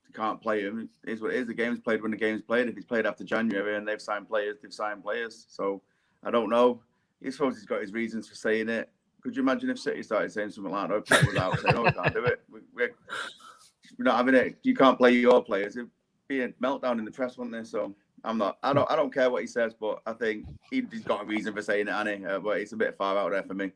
you can't play him. It is what it is. The game's played when the game's played. If he's played after January and they've signed players, they've signed players. So I don't know. I suppose he's got his reasons for saying it. Could you imagine if City started saying something like that? People without saying, "No, we can't do it. We're not having it. You can't play your players." It'd be a meltdown in the press, wouldn't there? So I don't care what he says, but I think he's got a reason for saying it, hasn't he? But it's a bit far out there for me.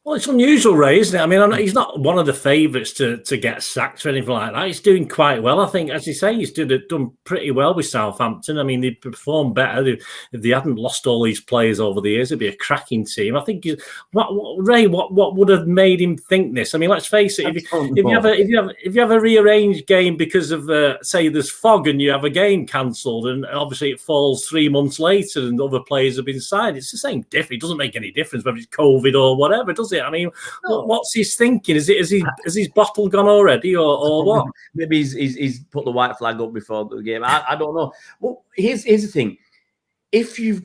Well, it's unusual, Ray, isn't it? I mean, he's not one of the favourites to get sacked or anything like that. He's doing quite well. I think, as you say, he's done pretty well with Southampton. I mean, they performed better. If they hadn't lost all these players over the years, it'd be a cracking team. I think, Ray, what would have made him think this? I mean, let's face it. If you have a rearranged game because of, say, there's fog and you have a game cancelled, and obviously it falls 3 months later and other players have been signed, it's the same difference. It doesn't make any difference whether it's COVID or whatever, does it? I mean, what's his thinking? Has his bottle gone already, or what? Maybe he's put the white flag up before the game. I don't know. Well, here's the thing: if you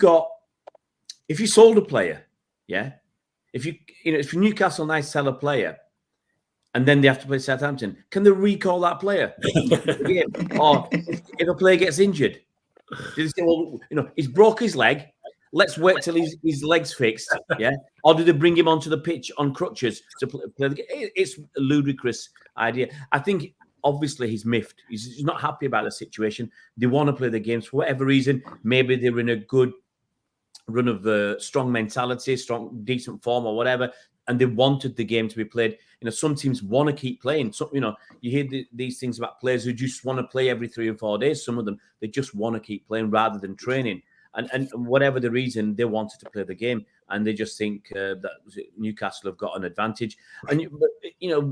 sold a player, yeah, if Newcastle United sell a player, and then they have to play Southampton, can they recall that player? Or if a player gets injured, do they say, well, he's broke his leg. Let's wait till his leg's fixed, yeah? Or do they bring him onto the pitch on crutches to play the game? It's a ludicrous idea. I think, obviously, he's miffed. He's not happy about the situation. They want to play the games for whatever reason. Maybe they're in a good run of strong mentality, decent form or whatever, and they wanted the game to be played. Some teams want to keep playing. So, you hear these things about players who just want to play every 3 or 4 days. Some of them, they just want to keep playing rather than training. And whatever the reason, they wanted to play the game, and they just think that Newcastle have got an advantage. And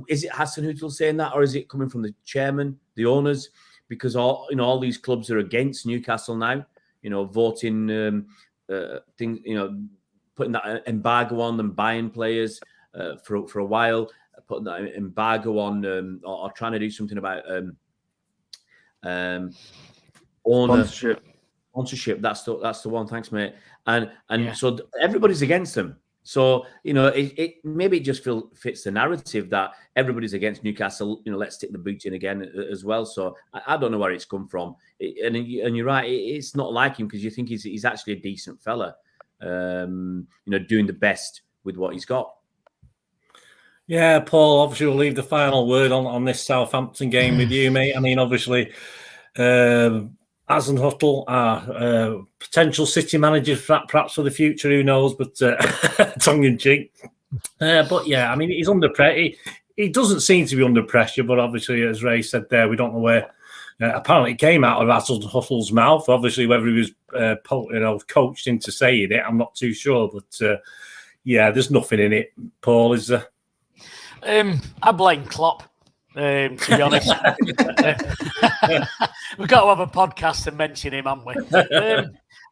is it Hasenhüttl saying that, or is it coming from the chairman, the owners? Because all these clubs are against Newcastle now. Voting things. Putting that embargo on them, buying players for a while, putting that embargo on, or trying to do something about owner. Sponsorship, that's the one. Thanks, mate. And yeah. So everybody's against them. So it maybe it just fits the narrative that everybody's against Newcastle. Let's stick the boot in again as well. So I don't know where it's come from. And you're right. It's not like him, because you think he's actually a decent fella. Doing the best with what he's got. Yeah, Paul. Obviously, we'll leave the final word on this Southampton game with you, mate. I mean, obviously. Hasenhüttl, potential City manager perhaps for the future, who knows, but tongue in cheek. But yeah, I mean, he's under pressure. He doesn't seem to be under pressure, but obviously, as Ray said there, we don't know where. Apparently, it came out of Hasenhüttl's mouth. Obviously, whether he was coached into saying it, I'm not too sure. But yeah, there's nothing in it, Paul, is there? I blame Klopp. To be honest, we've got to have a podcast and mention him, haven't we?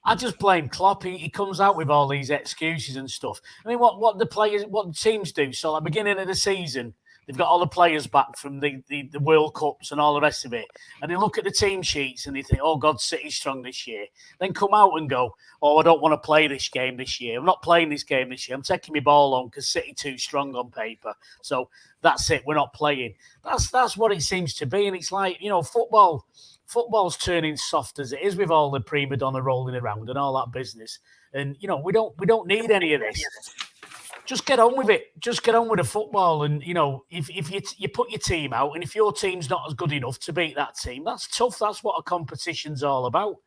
I just blame Klopp. He comes out with all these excuses and stuff. I mean, what the teams do. So, at the beginning of the season, they've got all the players back from the World Cups and all the rest of it. And they look at the team sheets and they think, oh, God, City's strong this year. Then come out and go, oh, I don't want to play this game this year. I'm not playing this game this year. I'm taking my ball on because City too strong on paper. So that's it. We're not playing. That's what it seems to be. And it's like, football's turning soft as it is with all the prima donna rolling around and all that business. And, we don't need any of this. Just get on with it. Just get on with the football. And, if you put your team out and if your team's not as good enough to beat that team, that's tough. That's what a competition's all about.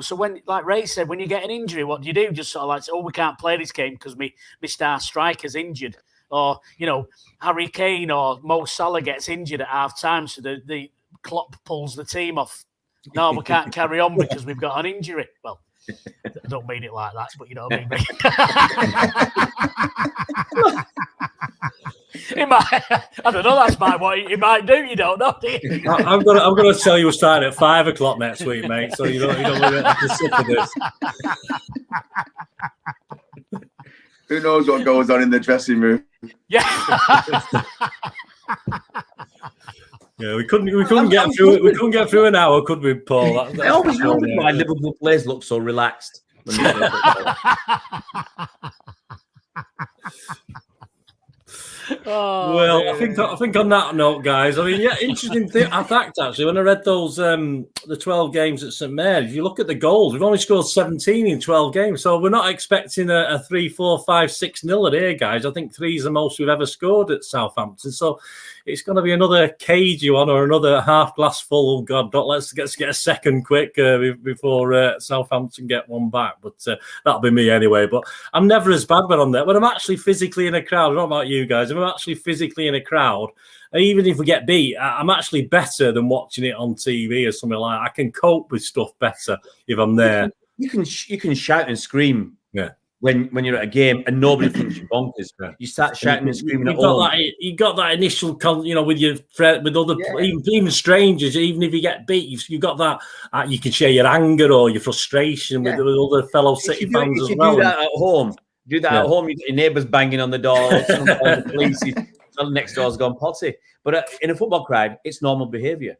So when, like Ray said, when you get an injury, what do you do? Just sort of like, oh, we can't play this game because my star striker's injured. Or, Harry Kane or Mo Salah gets injured at half time. So the Klopp pulls the team off. No, we can't carry on because we've got an injury. Well, I don't mean it like that, but you know what I mean. I don't know. That's what he might do. You don't know, do you? I'm gonna tell you we're starting at 5 o'clock next week, mate. So you don't have to sit for this. Who knows what goes on in the dressing room? Yeah. Yeah, we couldn't get through it. We couldn't get through an hour, could we, Paul? I always wondered why Liverpool players look so relaxed. Well, I think on that note, guys. I mean, yeah, interesting fact actually. When I read those the 12 games at St Mary's, you look at the goals. We've only scored 17 in 12 games, so we're not expecting a 3, 4, 5, 6-0 here, guys. I think 3 is the most we've ever scored at Southampton. So it's going to be another cagey one or another half glass full. Oh God, let's get a second quick before Southampton get one back. But that'll be me anyway. But I'm never as bad when I'm there. When I'm actually physically in a crowd, I don't know about you guys. If I'm actually physically in a crowd, and even if we get beat, I'm actually better than watching it on TV or something like that. I can cope with stuff better if I'm there. You can shout and scream. Yeah. When you're at a game and nobody thinks you're bonkers, you start shouting and screaming at all. You got that initial, with your friend, with other, even strangers. Even if you get beat, you've got that. You can share your anger or your frustration with other fellow City fans as well. Do that at home. You get your neighbours banging on the door. The police, the next door's gone potty. But in a football crowd, it's normal behaviour.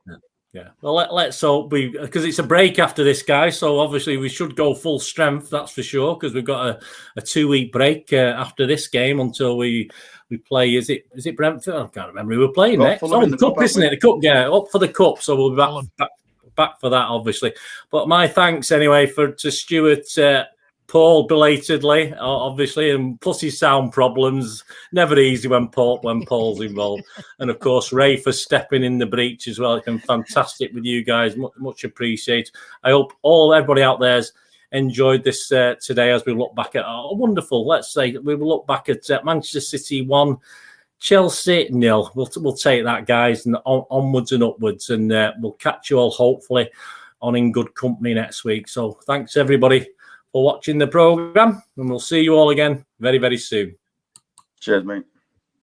Yeah. Well, let's hope because it's a break after this, guys. So obviously we should go full strength. That's for sure. Because we've got a 2-week break after this game until we play. Is it Brentford? I can't remember who we're playing next. Oh, the cup, isn't it? The cup. Yeah, up for the cup. So we'll be back for that, obviously. But my thanks anyway to Stuart. Paul belatedly, obviously, and plus his sound problems. Never easy when Paul's involved, and of course Ray for stepping in the breach as well. It's been fantastic with you guys, much appreciated. I hope everybody out there's enjoyed this today as we look back at a wonderful. Let's say we will look back at Manchester City 1, Chelsea 0. We'll take that, guys, and onwards and upwards, and we'll catch you all hopefully on In Good Company next week. So thanks everybody for watching the program, and we'll see you all again very, very soon. Cheers, mate.